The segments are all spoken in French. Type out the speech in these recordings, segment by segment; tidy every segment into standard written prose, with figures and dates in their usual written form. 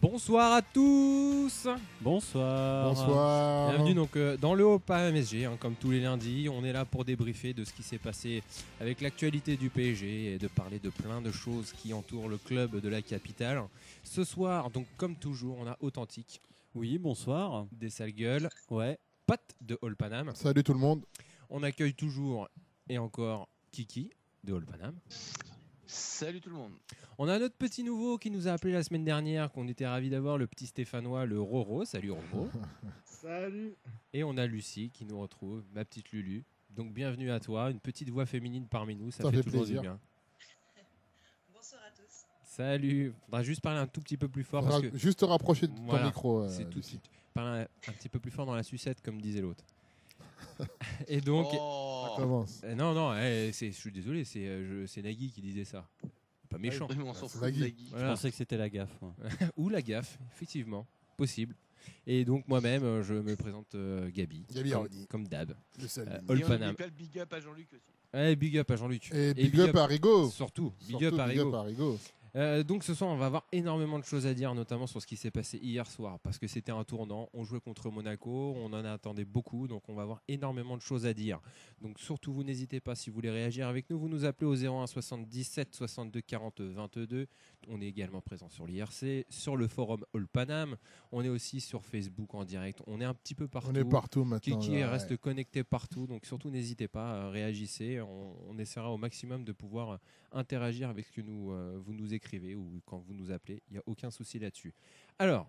Bonsoir à tous. Bonsoir. Bonsoir. Bienvenue donc dans le Opa MSG, comme tous les lundis. On est là pour débriefer de ce qui s'est passé avec l'actualité du PSG et de parler de plein de choses qui entourent le club de la capitale. Ce soir, donc comme toujours, on a Authentique. Oui, bonsoir. Des sales gueules. Ouais. Pat de All Panam. Salut tout le monde. On accueille toujours et encore Kiki de All Panam. Salut tout le monde. On a un autre petit nouveau qui nous a appelé la semaine dernière, qu'on était ravis d'avoir, le petit Stéphanois, le Roro. Salut Roro. Salut. Et on a Lucie qui nous retrouve, ma petite Lulu. Donc bienvenue à toi, une petite voix féminine parmi nous, ça fait toujours plaisir. du bien. Bonsoir à tous. Salut. Faudra juste parler un tout petit peu plus fort parce que Juste te rapprocher de ton voilà, micro. c'est tout de Lucie. suite. Parler un petit peu plus fort dans la sucette, comme disait l'autre. Et donc, Ça commence. non, je suis désolé, c'est Nagui qui disait ça. Pas méchant. Oui, mais on s'en c'est fout de Nagui. Nagui. Je Voilà. pensais que c'était la gaffe. Moi. Ou la gaffe, effectivement, possible. Et donc moi-même, je me présente Gabi, Gabi comme, Aroni. comme d'hab. Le seul. All Et on Panam. n'oublie pas le big up à Jean-Luc aussi. Ouais, big up à Jean-Luc. Et big up à Rigo. Surtout, big Surtout up à Rigo. Rigo. Donc ce soir, on va avoir énormément de choses à dire, notamment sur ce qui s'est passé hier soir, parce que c'était un tournant. On jouait contre Monaco, on en attendait beaucoup, donc on va avoir énormément de choses à dire. Donc surtout, vous n'hésitez pas, si vous voulez réagir avec nous, vous nous appelez au 01 77 62 40 22. On est également présent sur l'IRC, sur le forum All Panam. On est aussi sur Facebook en direct. On est un petit peu partout. On est partout maintenant. Kiki là, reste ouais. connecté partout, donc surtout n'hésitez pas, réagissez. On essaiera au maximum de pouvoir interagir avec ce que vous nous écrivez ou quand vous nous appelez. Il n'y a aucun souci là-dessus. Alors,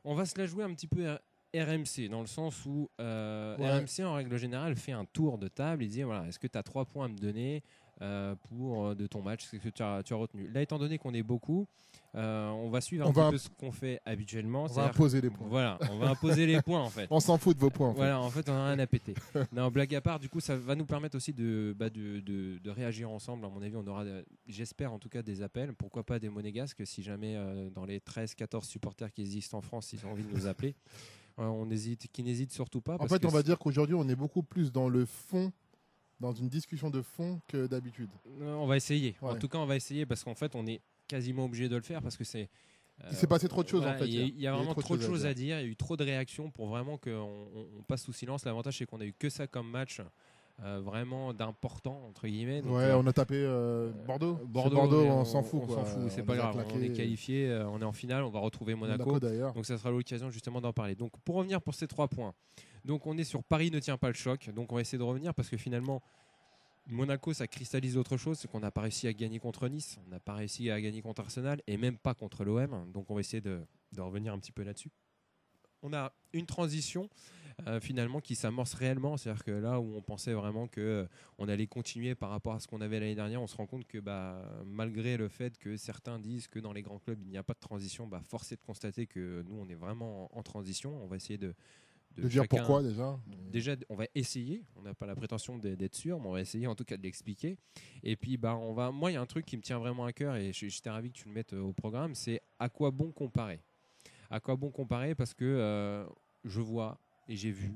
on va se la jouer un petit peu RMC, dans le sens où RMC, en règle générale, fait un tour de table. Il dit, voilà, est-ce que tu as 3 points à me donner de ton match, ce que tu as retenu. Là, étant donné qu'on est beaucoup, on va suivre un petit peu ce qu'on fait habituellement. On va C'est-à-dire imposer les points. voilà, on va imposer les points en fait. On s'en fout de vos points. En fait. Voilà, en fait, on a rien à péter. Non, blague à part, du coup, ça va nous permettre aussi de réagir ensemble. À mon avis, on aura, j'espère en tout cas, des appels. Pourquoi pas des monégasques, si jamais dans les 13-14 supporters qui existent en France, ils ont envie de nous appeler. Qui n'hésitent surtout pas. En parce fait, que on va dire qu'aujourd'hui, on est beaucoup plus dans le fond, dans une discussion de fond que d'habitude. on va essayer. Ouais. En tout cas, on va essayer parce qu'en fait, on est quasiment obligé de le faire parce que c'est. Il s'est passé trop de choses voilà, en fait. Il y a vraiment trop de choses à dire. dire. Il y a eu trop de réactions pour vraiment qu'on passe sous silence. L'avantage, c'est qu'on a eu que ça comme match. Vraiment d'important entre guillemets. Donc, Ouais, on a tapé Bordeaux. Bordeaux, On s'en fout. On quoi. s'en fout, c'est On pas les a grave. claqués. On est qualifié, on est en finale, on va retrouver Monaco. d'ailleurs. Donc ça sera l'occasion justement d'en parler. Donc pour revenir pour ces 3 points. Donc on est sur Paris ne tient pas le choc. Donc on va essayer de revenir parce que finalement Monaco, ça cristallise autre chose, c'est qu'on n'a pas réussi à gagner contre Nice, on n'a pas réussi à gagner contre Arsenal et même pas contre l'OM. Donc on va essayer de revenir un petit peu là-dessus. On a une transition finalement qui s'amorce réellement, c'est-à-dire que là où on pensait vraiment que on allait continuer par rapport à ce qu'on avait l'année dernière, on se rend compte que malgré le fait que certains disent que dans les grands clubs il n'y a pas de transition, force est de constater que nous on est vraiment en transition. On va essayer de dire chacun- pourquoi déjà. Déjà, on va essayer. On n'a pas la prétention d'être sûr, mais on va essayer en tout cas de l'expliquer. Et puis, moi, il y a un truc qui me tient vraiment à cœur et j'étais ravi que tu le mettes au programme. C'est à quoi bon comparer. À quoi bon comparer parce que je vois et j'ai vu,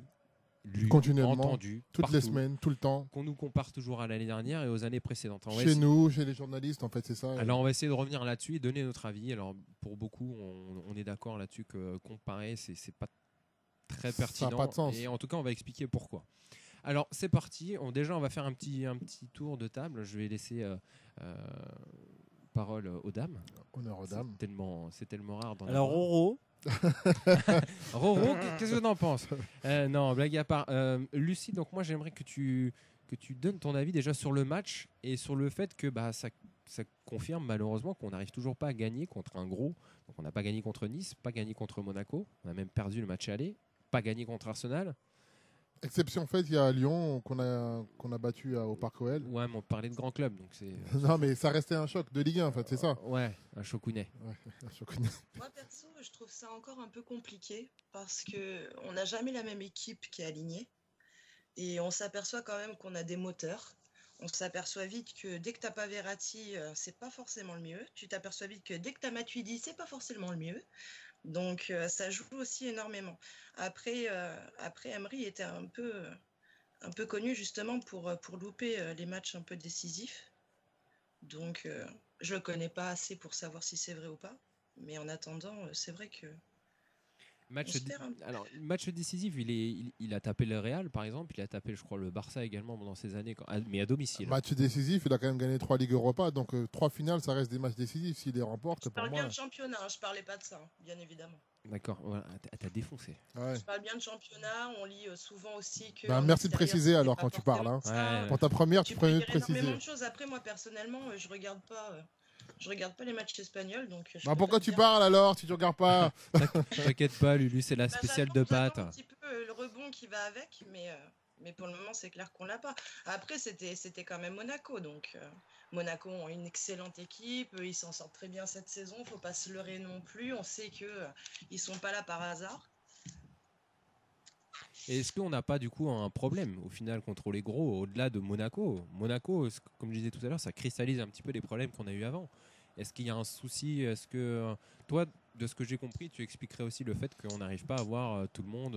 lu, Continuellement, entendu toutes les partout, semaines, tout le temps. qu'on nous compare toujours à l'année dernière et aux années précédentes. On va Chez essayer- nous, chez les journalistes, en fait, c'est ça. Alors, on va essayer de revenir là-dessus et donner notre avis. Alors, pour beaucoup, on est d'accord là-dessus que comparer, c'est pas très pertinent. Ça n'a pas de sens. Et en tout cas, on va expliquer pourquoi. Alors, c'est parti. Déjà, on va faire un petit tour de table. Je vais laisser parole aux dames. Honneur aux dames. C'est tellement rare. Alors, Roro, Roro, qu'est-ce que tu en penses? Non, blague à part. Lucie, donc moi, j'aimerais que tu donnes ton avis déjà sur le match et sur le fait que ça confirme malheureusement qu'on n'arrive toujours pas à gagner contre un gros. Donc, on n'a pas gagné contre Nice, pas gagné contre Monaco. On a même perdu le match aller. Pas gagné contre Arsenal. Exception faite, il y a Lyon qu'on a battu au Parc OL. Ouais, mais on parlait de grand club, donc c'est. Non, mais ça restait un choc de Ligue 1, en fait, c'est ça. Ouais, un chocounet. Ouais, un choc. Moi perso, je trouve ça encore un peu compliqué parce que on n'a jamais la même équipe qui est alignée et on s'aperçoit quand même qu'on a des moteurs. On s'aperçoit vite que dès que t'as pas Verratti, c'est pas forcément le mieux. Tu t'aperçois vite que dès que t'as Matuidi, c'est pas forcément le mieux. Donc ça joue aussi énormément. Après Emery était un peu connu justement pour louper les matchs un peu décisifs. Donc je le connais pas assez pour savoir si c'est vrai ou pas. Mais en attendant, c'est vrai que Match, on se perd un peu. alors, match décisif, il a tapé le Real, par exemple. Il a tapé, je crois, le Barça également pendant ces années, mais à domicile. Match décisif, il a quand même gagné 3 Ligues Europa, donc 3 finales, ça reste des matchs décisifs. S'il les remporte, Je pour parle moi. bien de championnat, hein, je parlais pas de ça, hein, bien évidemment. D'accord, voilà, t'as défoncé. Ouais. Je parle bien de championnat, on lit souvent aussi que. Ben, en merci de extérieur, préciser c'était alors pas quand tu parles. Hein. forcément ça. Ouais. Pour ta première, tu Tu peux prenais de dire énormément préciser. de choses. Après, moi personnellement, je regarde pas. Je regarde pas les matchs espagnols, donc. Je Bah, peux pourquoi pas te tu dire. parles alors si tu regardes pas? T'inquiète pas, Lulu, c'est la Bah, spéciale j'attends de pâte. un petit peu le rebond qui va avec, mais pour le moment, c'est clair qu'on l'a pas. Après, c'était quand même Monaco, donc Monaco ont une excellente équipe, ils s'en sortent très bien cette saison, faut pas se leurrer non plus. On sait que ils sont pas là par hasard. Et est-ce qu'on n'a pas du coup un problème au final contre les gros au-delà de Monaco? Monaco, comme je disais tout à l'heure, ça cristallise un petit peu les problèmes qu'on a eu avant. Est-ce qu'il y a un souci? Est-ce que toi, de ce que j'ai compris, tu expliquerais aussi le fait qu'on n'arrive pas à voir tout le monde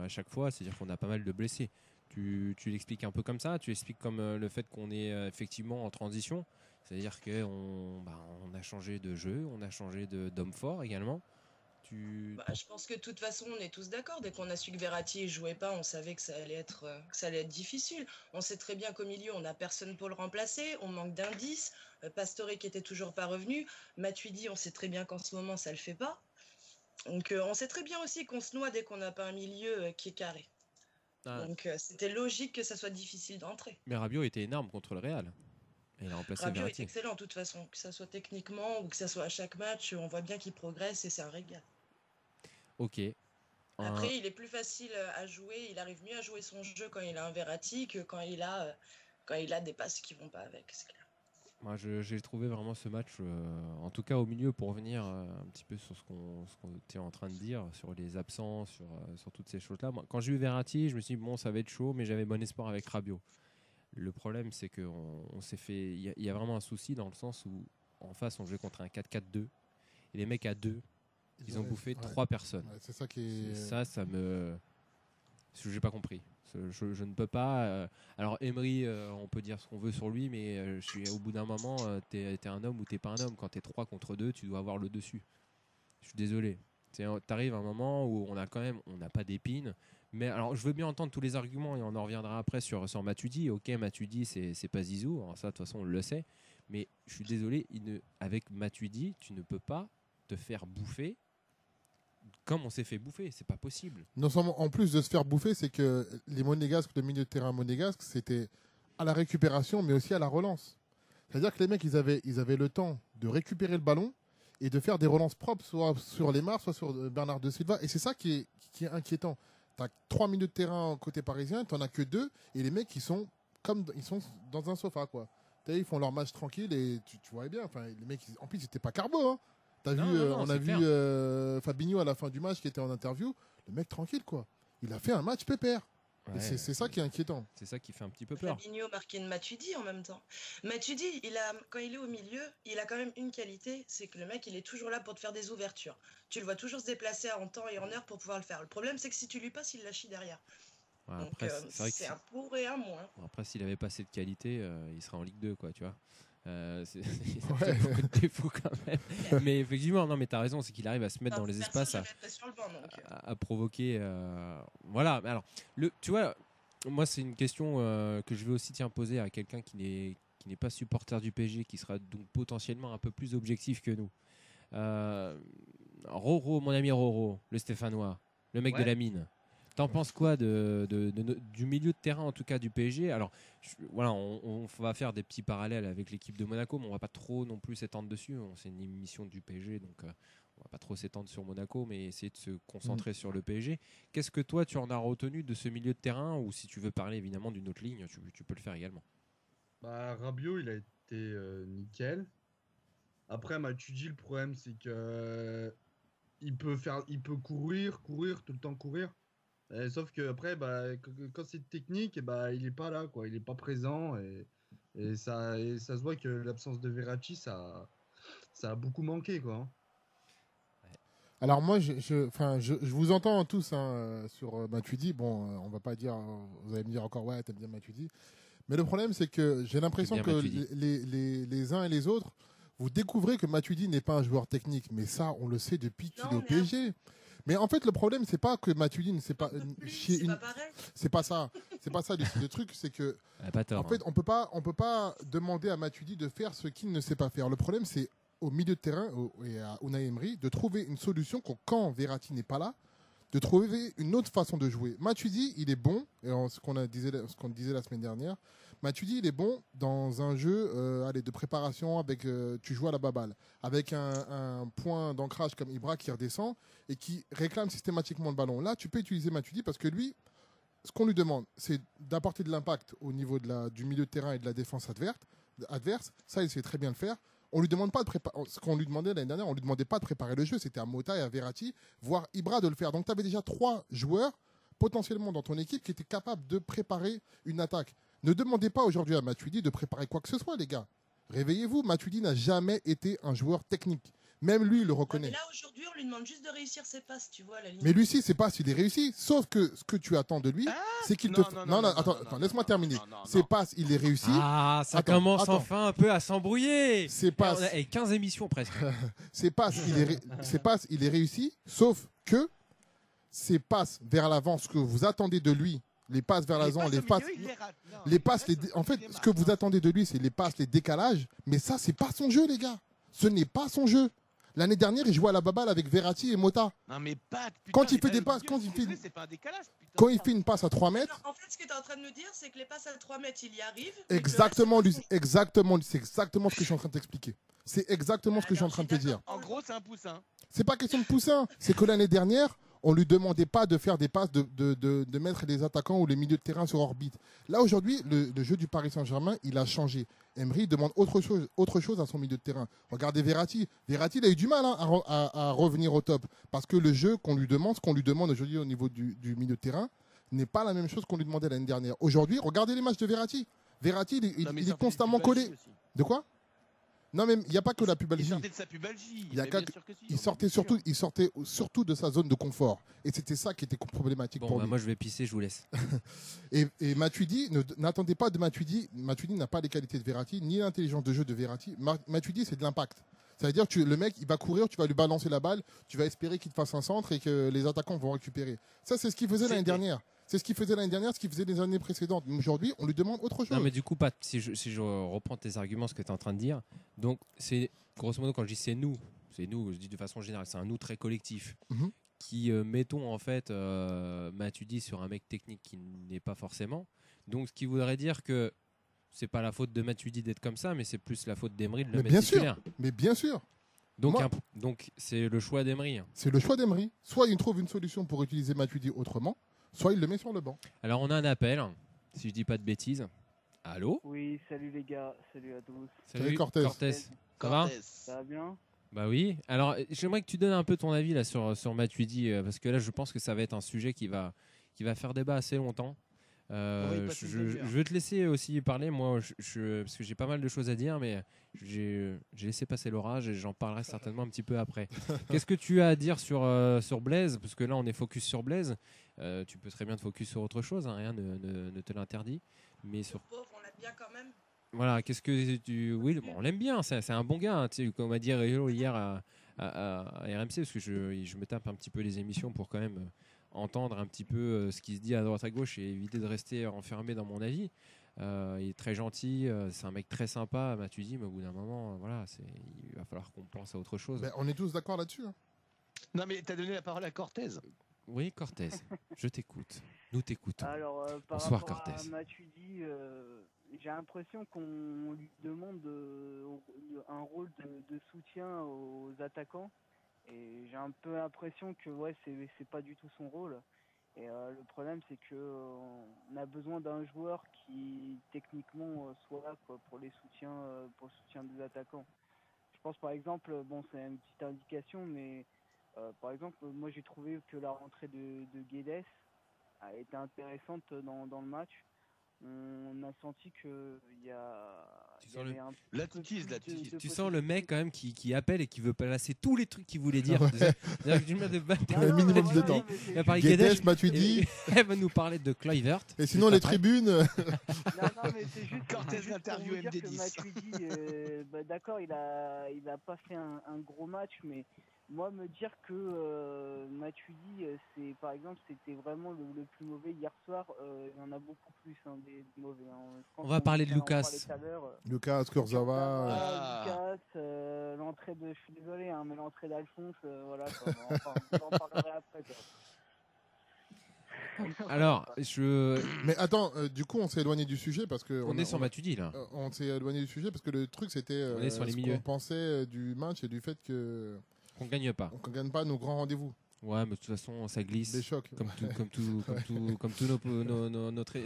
à chaque fois, c'est-à-dire qu'on a pas mal de blessés. Tu l'expliques un peu comme ça? Tu expliques comme le fait qu'on est effectivement en transition, c'est-à-dire qu'on a changé de jeu, on a changé d'homme fort également. Bah, je pense que de toute façon, on est tous d'accord. Dès qu'on a su que Verratti ne jouait pas, on savait que ça allait être difficile. On sait très bien qu'au milieu, on n'a personne pour le remplacer. On manque d'indices. Pastore qui était toujours pas revenu. Matuidi, on sait très bien qu'en ce moment, ça le fait pas. Donc, on sait très bien aussi qu'on se noie dès qu'on n'a pas un milieu qui est carré. Ah, Donc, c'était logique que ça soit difficile d'entrer. mais Rabiot était énorme contre le Real. Et il a remplacé Rabiot est Verratti. excellent de toute façon, que ça soit techniquement ou que ça soit à chaque match. On voit bien qu'il progresse et c'est un régal. Ok. Après, il est plus facile à jouer. Il arrive mieux à jouer son jeu quand il a un Verratti que quand il a des passes qui vont pas avec. C'est clair. Moi, j'ai trouvé vraiment ce match, en tout cas au milieu, pour revenir un petit peu sur ce qu'on était en train de dire, sur les absents, sur toutes ces choses-là. Moi, quand j'ai vu Verratti, je me suis dit, bon, ça va être chaud, mais j'avais bon espoir avec Rabiot. Le problème, c'est qu'on s'est fait. Il y a vraiment un souci dans le sens où, en face, on jouait contre un 4-4-2. Et les mecs à deux, ils ont bouffé 3 personnes. Ouais, c'est ça qui est. Ça me. J'ai pas compris. Je ne peux pas. Alors Emery, on peut dire ce qu'on veut sur lui, mais au bout d'un moment, t'es un homme ou t'es pas un homme. Quand t'es 3 contre 2, tu dois avoir le dessus. Je suis désolé. T'arrives à un moment où on n'a pas d'épine. Mais alors, je veux bien entendre tous les arguments et on en reviendra après sur Matuidi. Ok, Matuidi, c'est pas Zizou. Alors ça, de toute façon, on le sait. Mais je suis désolé, avec Matuidi, tu ne peux pas te faire bouffer comme on s'est fait bouffer. C'est pas possible. Non seulement, en plus de se faire bouffer, c'est que les monégasques, le milieu de terrain monégasque, c'était à la récupération, mais aussi à la relance. C'est-à-dire que les mecs, ils avaient le temps de récupérer le ballon et de faire des relances propres, soit sur Lemar, soit sur Bernard de Silva. Et c'est ça qui est inquiétant. Tu as 3 minutes de terrain côté parisien, tu n'en as que 2, et les mecs, ils sont dans un sofa, quoi. Ils font leur match tranquille et tu vois bien. Enfin, les mecs, en plus, ils n'étaient pas carbo. Hein. On a vu Fabinho à la fin du match qui était en interview. Le mec tranquille, quoi. Il a fait un match pépère. Ouais, et c'est ça qui est inquiétant. C'est ça qui fait un petit peu peur. Fabinho marquait de Matuidi en même temps. Matuidi, quand il est au milieu, il a quand même une qualité, c'est que le mec, il est toujours là pour te faire des ouvertures. Tu le vois toujours se déplacer en temps et en heure pour pouvoir le faire. Le problème, c'est que si tu lui passes, il la chie derrière. Ouais, Donc, après, c'est vrai que c'est un pour et un moins. après, s'il avait pas cette qualité, il serait en Ligue 2, quoi, tu vois. C'est Ouais. beaucoup de défauts quand même. Mais effectivement, non, mais t'as raison, c'est qu'il arrive à se mettre dans les Perso, espaces, je le mettrais sur le banc, donc. à provoquer. Voilà. Alors, tu vois, moi, c'est une question que je vais aussi poser à quelqu'un qui n'est pas supporter du PSG, qui sera donc potentiellement un peu plus objectif que nous. Roro, mon ami Roro, le Stéphanois, le mec de la mine. T'en penses quoi du milieu de terrain, en tout cas du PSG? Alors, voilà, on va faire des petits parallèles avec l'équipe de Monaco, mais on va pas trop non plus s'étendre dessus. C'est une émission du PSG, donc on va pas trop s'étendre sur Monaco, mais essayer de se concentrer sur le PSG. Qu'est-ce que toi, tu en as retenu de ce milieu de terrain? Ou si tu veux parler évidemment d'une autre ligne, tu peux le faire également. Bah, Rabiot, il a été nickel. Après, Matuidi, le problème, c'est que il peut courir, tout le temps courir. Sauf que après, quand c'est technique, il est pas là, quoi. Il est pas présent et ça se voit que l'absence de Verratti, ça a beaucoup manqué, quoi. Hein. Alors moi, je vous entends tous sur Matuidi. Bon, on va pas dire, vous allez me dire encore, ouais, t'aimes bien Matuidi. Mais le problème, c'est que j'ai l'impression que les uns et les autres, vous découvrez que Matuidi n'est pas un joueur technique. Mais ça, on le sait depuis qu'il Non, est au mais- PSG. Mais en fait, le problème, c'est pas que Matuidi ne sait pas Un peu plus, chier c'est une. pas pareil. C'est pas ça. C'est pas ça. Le truc, c'est que Pas tort. en fait, on peut pas demander à Matuidi de faire ce qu'il ne sait pas faire. Le problème, c'est au milieu de terrain et à Unai Emery de trouver une solution quand Verratti n'est pas là, de trouver une autre façon de jouer. Matuidi, il est bon, et ce qu'on disait la semaine dernière. Matuidi, il est bon dans un jeu de préparation avec tu joues à la baballe, avec un point d'ancrage comme Ibra qui redescend et qui réclame systématiquement le ballon. Là, tu peux utiliser Matuidi parce que lui, ce qu'on lui demande, c'est d'apporter de l'impact au niveau du milieu de terrain et de la défense adverse. Ça, il sait très bien le faire. On lui demande pas de préparer. Ce qu'on lui demandait l'année dernière, on lui demandait pas de préparer le jeu. C'était à Mota et à Verratti, voire Ibra de le faire. Donc, tu avais déjà 3 joueurs potentiellement dans ton équipe qui étaient capables de préparer une attaque. Ne demandez pas aujourd'hui à Matuidi de préparer quoi que ce soit, les gars. Réveillez-vous. Matuidi n'a jamais été un joueur technique. Même lui, il le Non, reconnaît. mais là, aujourd'hui, on lui demande juste de réussir ses passes, tu vois, à la limite. Mais lui, si, c'est pas s'il est réussi. Sauf que ce que tu attends de lui, c'est qu'il te. Non, attends, laisse-moi terminer. Ses passes, il les réussit. Ah, ça Attends, commence attends. enfin un peu à s'embrouiller. Ses passes, On a 15 émissions presque. ses passes, il est réussi. Sauf que ses passes vers l'avant, ce que vous attendez de lui, les passes vers l'avant, les passes. En fait, ce que vous attendez de lui, c'est les passes, les décalages. Mais ça, c'est pas son jeu, les gars. Ce n'est pas son jeu. L'année dernière, il jouait à la baballe avec Verratti et Mota. Non mais pas. Quand il fait des passes, c'est pas un décalage. Putain. quand il fait une passe à 3 mètres, Non, en fait, ce que tu es en train de nous dire, c'est que les passes à 3 mètres, il y arrive. exactement, c'est exactement ce que je suis en train de t'expliquer. C'est exactement ce que je suis en train de te dire. En gros, c'est un poussin. C'est pas question de poussin. C'est que l'année dernière, on lui demandait pas de faire des passes, de mettre les attaquants ou les milieux de terrain sur orbite. Là, aujourd'hui, le jeu du Paris Saint-Germain, il a changé. Emery demande autre chose à son milieu de terrain. Regardez Verratti. Verratti, il a eu du mal à revenir au top. Parce que le jeu qu'on lui demande, ce qu'on lui demande aujourd'hui au niveau du milieu de terrain, n'est pas la même chose qu'on lui demandait l'année dernière. Aujourd'hui, regardez les matchs de Verratti. Verratti, il est constamment collé. De quoi? Non, mais il n'y a pas que la Il pubalgie. sortait de sa pubalgie. Il y a Mais qu'à- bien sûr que si, Il sortait surtout de sa zone de confort. Et c'était ça qui était problématique Bon, pour bah, lui. moi je vais pisser, je vous laisse. Et Matuidi, n'attendez pas de Matuidi. Matuidi n'a pas les qualités de Verratti, ni l'intelligence de jeu de Verratti. Matuidi, c'est de l'impact. Ça veut dire que le mec, il va courir, tu vas lui balancer la balle, tu vas espérer qu'il te fasse un centre et que les attaquants vont récupérer. Ça, c'est ce qu'il faisait l'année dernière. C'est ce qu'il faisait l'année dernière, ce qu'il faisait les années précédentes. Mais aujourd'hui, on lui demande autre chose. Non, mais du coup, Pat, si je reprends tes arguments, ce que tu es en train de dire, donc c'est grosso modo, quand je dis c'est nous, je dis de façon générale, c'est un nous très collectif Mhm. qui mettons en fait Matuidi sur un mec technique qui n'est pas forcément. Donc, ce qui voudrait dire que c'est pas la faute de Matuidi d'être comme ça, mais c'est plus la faute d'Emery de le Mais mettre bien sûr. titulaire. Mais bien sûr, Donc, Moi- donc c'est le choix d'Emery. c'est le choix d'Emery. Soit il trouve une solution pour utiliser Matuidi autrement, soit il le met sur le banc. Alors, on a un appel, si je dis pas de bêtises. Allô? Oui, salut les gars, salut à tous. Salut, Cortez. Ça va? Ça va bien? Bah oui. Alors, j'aimerais que tu donnes un peu ton avis là sur Matuidi, parce que là, je pense que ça va être un sujet qui va faire débat assez longtemps. On va y passer Je une demi-heure. vais te laisser aussi parler, moi, parce que j'ai pas mal de choses à dire, mais j'ai laissé passer l'orage et j'en parlerai certainement un petit peu après. Qu'est-ce que tu as à dire sur Blaise? Parce que là, on est focus sur Blaise. Tu peux très bien te focus sur autre chose, hein, rien ne te l'interdit. Mais sur Pauvre, on l'aime bien quand même. voilà, qu'est-ce que tu. Oui, bon, on l'aime bien, c'est un bon gars. Hein, tu sais, comme on m'a dit Rélo hier à RMC, parce que je me tape un petit peu les émissions pour quand même entendre un petit peu ce qui se dit à droite à gauche et éviter de rester enfermé dans mon avis. Il est très gentil, c'est un mec très sympa, Matuidi, mais au bout d'un moment, voilà, il va falloir qu'on pense à autre chose. Ben, on est tous d'accord là-dessus. Hein. Non mais t'as donné la parole à Cortez. Oui, Cortez, je t'écoute. Nous t'écoutons. Alors, par Bonsoir, rapport à Cortez. Matuidi, j'ai l'impression qu'on lui demande un rôle de soutien aux attaquants. Et j'ai un peu l'impression que ouais, c'est pas du tout son rôle. Et le problème, c'est que on a besoin d'un joueur qui techniquement soit là quoi, pour les soutiens, pour le soutien des attaquants. Je pense par exemple, bon, c'est une petite indication, mais par exemple, moi j'ai trouvé que la rentrée de Guedes a été intéressante dans le match. On a senti qu'il y a Tu il y sens le- avait un Là, peu tu teases, plus là, tu teases. Tu sens le mec quand même qui appelle et qui veut placer tous les trucs qu'il voulait dire. C'est-à-dire que du mal de battre. Un minimum de temps. Il va parler Guedes, Guedes, Matuidi. elle va nous parler de Kluivert. Et sinon, les Après. tribunes. Non, mais c'est juste, Cortez c'est juste l'interview pour vous dire que MD10. Matuidi, d'accord, il a pas fait un gros match, mais moi, me dire que Matuidi, par exemple, c'était vraiment le plus mauvais hier soir, il y en a beaucoup plus des mauvais. Hein. Je pense On va qu'on parler de en Lucas. parlait tout à l'heure. Lucas Kurzawa. Ah. Lucas, l'entrée de, je suis désolé, mais l'entrée d'Alphonse, voilà, quoi, on en parlerai après. Quoi. Alors, Mais attends, du coup, on s'est éloigné du sujet parce que. on est sur Matuidi là. On s'est éloigné du sujet parce que le truc, c'était. On est sur les ce milieux. qu'on pensait du match et du fait que. Qu'on gagne pas. On ne gagne pas nos grands rendez-vous. Ouais, mais de toute façon, ça glisse. Des chocs. Comme tous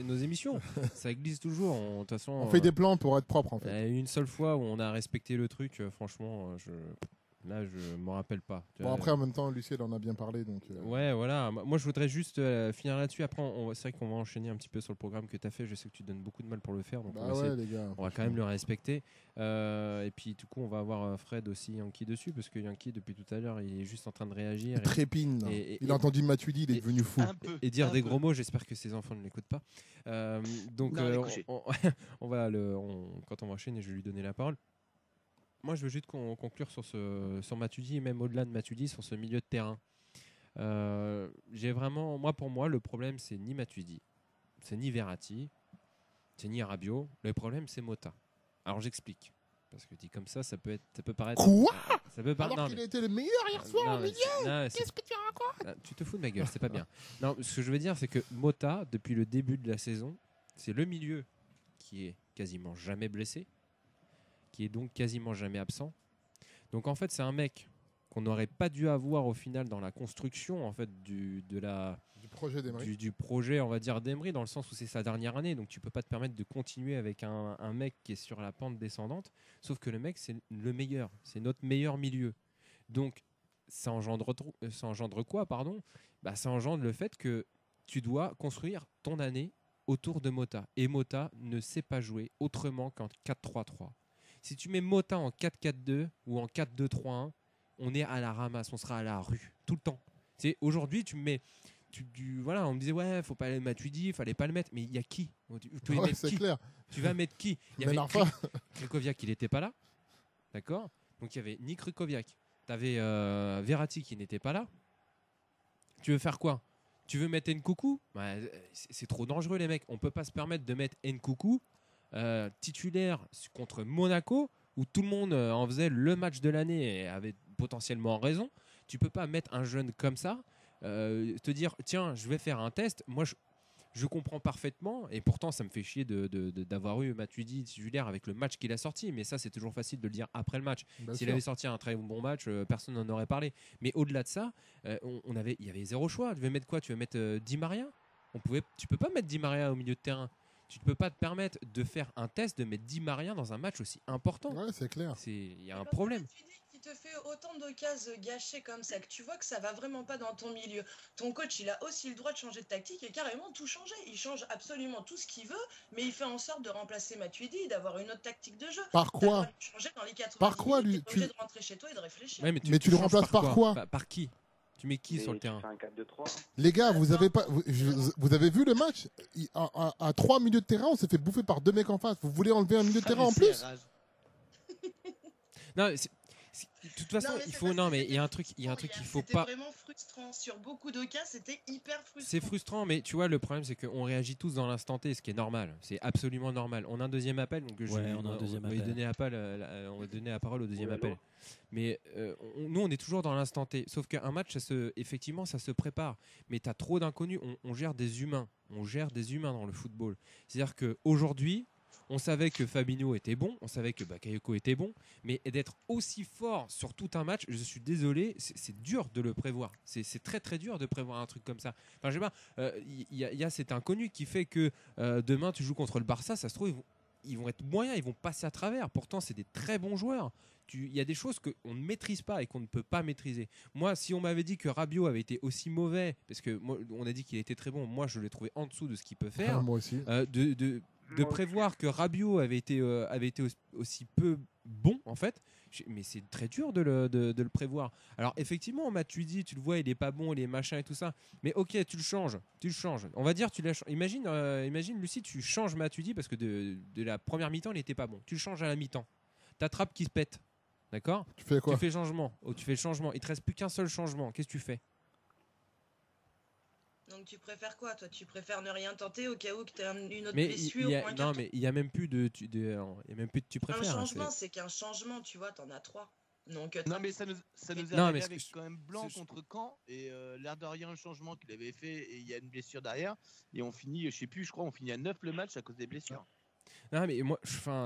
nos émissions. Ça glisse toujours. De toute façon, On fait des plans pour être propre en fait. une seule fois où on a respecté le truc, franchement, là, je m'en rappelle pas. Bon, après, en même temps, Lucien, il en a bien parlé. Donc, Ouais, voilà. Moi, je voudrais juste finir là-dessus. Après, c'est vrai qu'on va enchaîner un petit peu sur le programme que tu as fait. Je sais que tu donnes beaucoup de mal pour le faire. Donc Bah on va essayer ouais, les gars. on va quand même le respecter. Et puis, du coup, on va avoir Fred aussi, Yankee dessus, parce que Yankee, depuis tout à l'heure, il est juste en train de réagir. Il trépine. Là. et- Il a entendu Matuidi, il est et- devenu fou. Un peu. Et dire un des peu. gros mots, j'espère que ses enfants ne l'écoutent pas. Donc, Non, elle est couchée. on va quand on va enchaîner, je vais lui donner la parole. Moi, je veux juste conclure sur Matuidi, et même au-delà de Matuidi, sur ce milieu de terrain. Pour moi, le problème, c'est ni Matuidi, c'est ni Verratti, c'est ni Rabiot. Le problème, c'est Mota. Alors, j'explique. Parce que dit comme ça peut paraître. Quoi Ça peut paraître. Alors qu'il a été le meilleur hier soir au milieu. Qu'est-ce que tu racontes? Tu te fous de ma gueule, c'est pas bien. Non, ce que je veux dire, c'est que Mota, depuis le début de la saison, c'est le milieu qui est quasiment jamais blessé, qui est donc quasiment jamais absent. Donc en fait, c'est un mec qu'on n'aurait pas dû avoir au final dans la construction en fait du projet d'Emery. du projet, on va dire, d'Emery, dans le sens où c'est sa dernière année, donc tu peux pas te permettre de continuer avec un mec qui est sur la pente descendante, sauf que le mec, c'est le meilleur, c'est notre meilleur milieu. Donc ça engendre quoi, pardon ? Ça engendre le fait que tu dois construire ton année autour de Mota, et Mota ne sait pas jouer autrement qu'en 4-3-3. Si tu mets Mota en 4-4-2 ou en 4-2-3-1, on est à la ramasse, on sera à la rue tout le temps. Aujourd'hui, tu me mets voilà, on me disait ouais, faut pas le Matuidi, il fallait pas le mettre, mais il y a qui ? Ouais, c'est clair. Tu vas mettre qui ? Il y Mais avait Narfa. Krikoviak, il n'était pas là, d'accord ? Donc il y avait ni Krikoviak, tu avais Verratti qui n'était pas là. Tu veux faire quoi ? Tu veux mettre Nkoukou ? C'est trop dangereux les mecs. On peut pas se permettre de mettre Nkoukou titulaire contre Monaco où tout le monde en faisait le match de l'année et avait potentiellement raison. Tu peux pas mettre un jeune comme ça. Te dire tiens je vais faire un test, moi je comprends parfaitement et pourtant ça me fait chier d'avoir eu Matuidi titulaire avec le match qu'il a sorti, mais ça c'est toujours facile de le dire après le match. S'il avait sorti un très bon match, personne n'en aurait parlé, mais au-delà de ça il y avait zéro choix. Tu veux mettre quoi? Tu veux mettre Di Maria? Tu peux pas mettre Di Maria au milieu de terrain. Tu ne peux pas te permettre de faire un test de mettre Di Maria dans un match aussi important. Ouais, c'est clair. Il y a un problème. Qui te fait autant de cases gâchées comme ça, que tu vois que ça va vraiment pas dans ton milieu. Ton coach, il a aussi le droit de changer de tactique et carrément tout changer. Il change absolument tout ce qu'il veut, mais il fait en sorte de remplacer Matuidi, d'avoir une autre tactique de jeu. Par quoi? Par quoi, lui, tu es obligé de rentrer chez toi et de réfléchir. Ouais, mais tu le remplaces par quoi? Par qui? Tu mets qui sur le terrain? Les gars, vous avez vu le match? À 3 milieux de terrain, on s'est fait bouffer par 2 mecs en face. Vous voulez enlever un milieu de terrain en plus? Non, de toute façon, il y a un truc qu'il faut pas. C'était vraiment frustrant. Sur beaucoup de cas, c'était hyper frustrant. C'est frustrant, mais tu vois, le problème, c'est qu'on réagit tous dans l'instant T, ce qui est normal. C'est absolument normal. On a un deuxième appel, donc on va donner la parole au deuxième appel. Mais nous, on est toujours dans l'instant T. Sauf qu'un match, effectivement, ça se prépare. Mais tu as trop d'inconnus. On gère des humains. On gère des humains dans le football. C'est-à-dire qu'aujourd'hui, on savait que Fabinho était bon, on savait que Bakayoko était bon, mais d'être aussi fort sur tout un match, je suis désolé, c'est dur de le prévoir. C'est très très dur de prévoir un truc comme ça. Enfin, je sais pas, y a cet inconnu qui fait que demain tu joues contre le Barça, ça se trouve ils vont être moyens, ils vont passer à travers. Pourtant, c'est des très bons joueurs. Il y a des choses qu'on ne maîtrise pas et qu'on ne peut pas maîtriser. Moi, si on m'avait dit que Rabiot avait été aussi mauvais, parce que on a dit qu'il était très bon, moi je l'ai trouvé en dessous de ce qu'il peut faire. Moi aussi. de prévoir que Rabiot avait été aussi peu bon, en fait. Mais c'est très dur de le prévoir. Alors, effectivement, Matuidi, tu le vois, il est pas bon, il est machin et tout ça. Mais ok, tu le changes. On va dire, imagine, Lucie, tu changes Matuidi parce que de la première mi-temps, il n'était pas bon. Tu le changes à la mi-temps. T'attrapes qui se pète. D'accord ? Tu fais quoi ? Tu fais le changement. Tu fais le changement. Il te reste plus qu'un seul changement. Qu'est-ce que tu fais ? Donc tu préfères quoi, toi? Tu préfères ne rien tenter au cas où que tu aies une autre Mais blessure ou un non, carton? mais il y a même plus il y a même plus de tu Un préfères. changement, c'est qu'un changement, tu vois, t'en as 3. Donc, Non, mais ça nous est Non, arrivé mais avec quand même Blanc contre Caen et l'air de rien, le changement qu'il avait fait et il y a une blessure derrière et on finit, je sais plus, je crois, on finit à 9 le match à cause des blessures. Non, mais moi,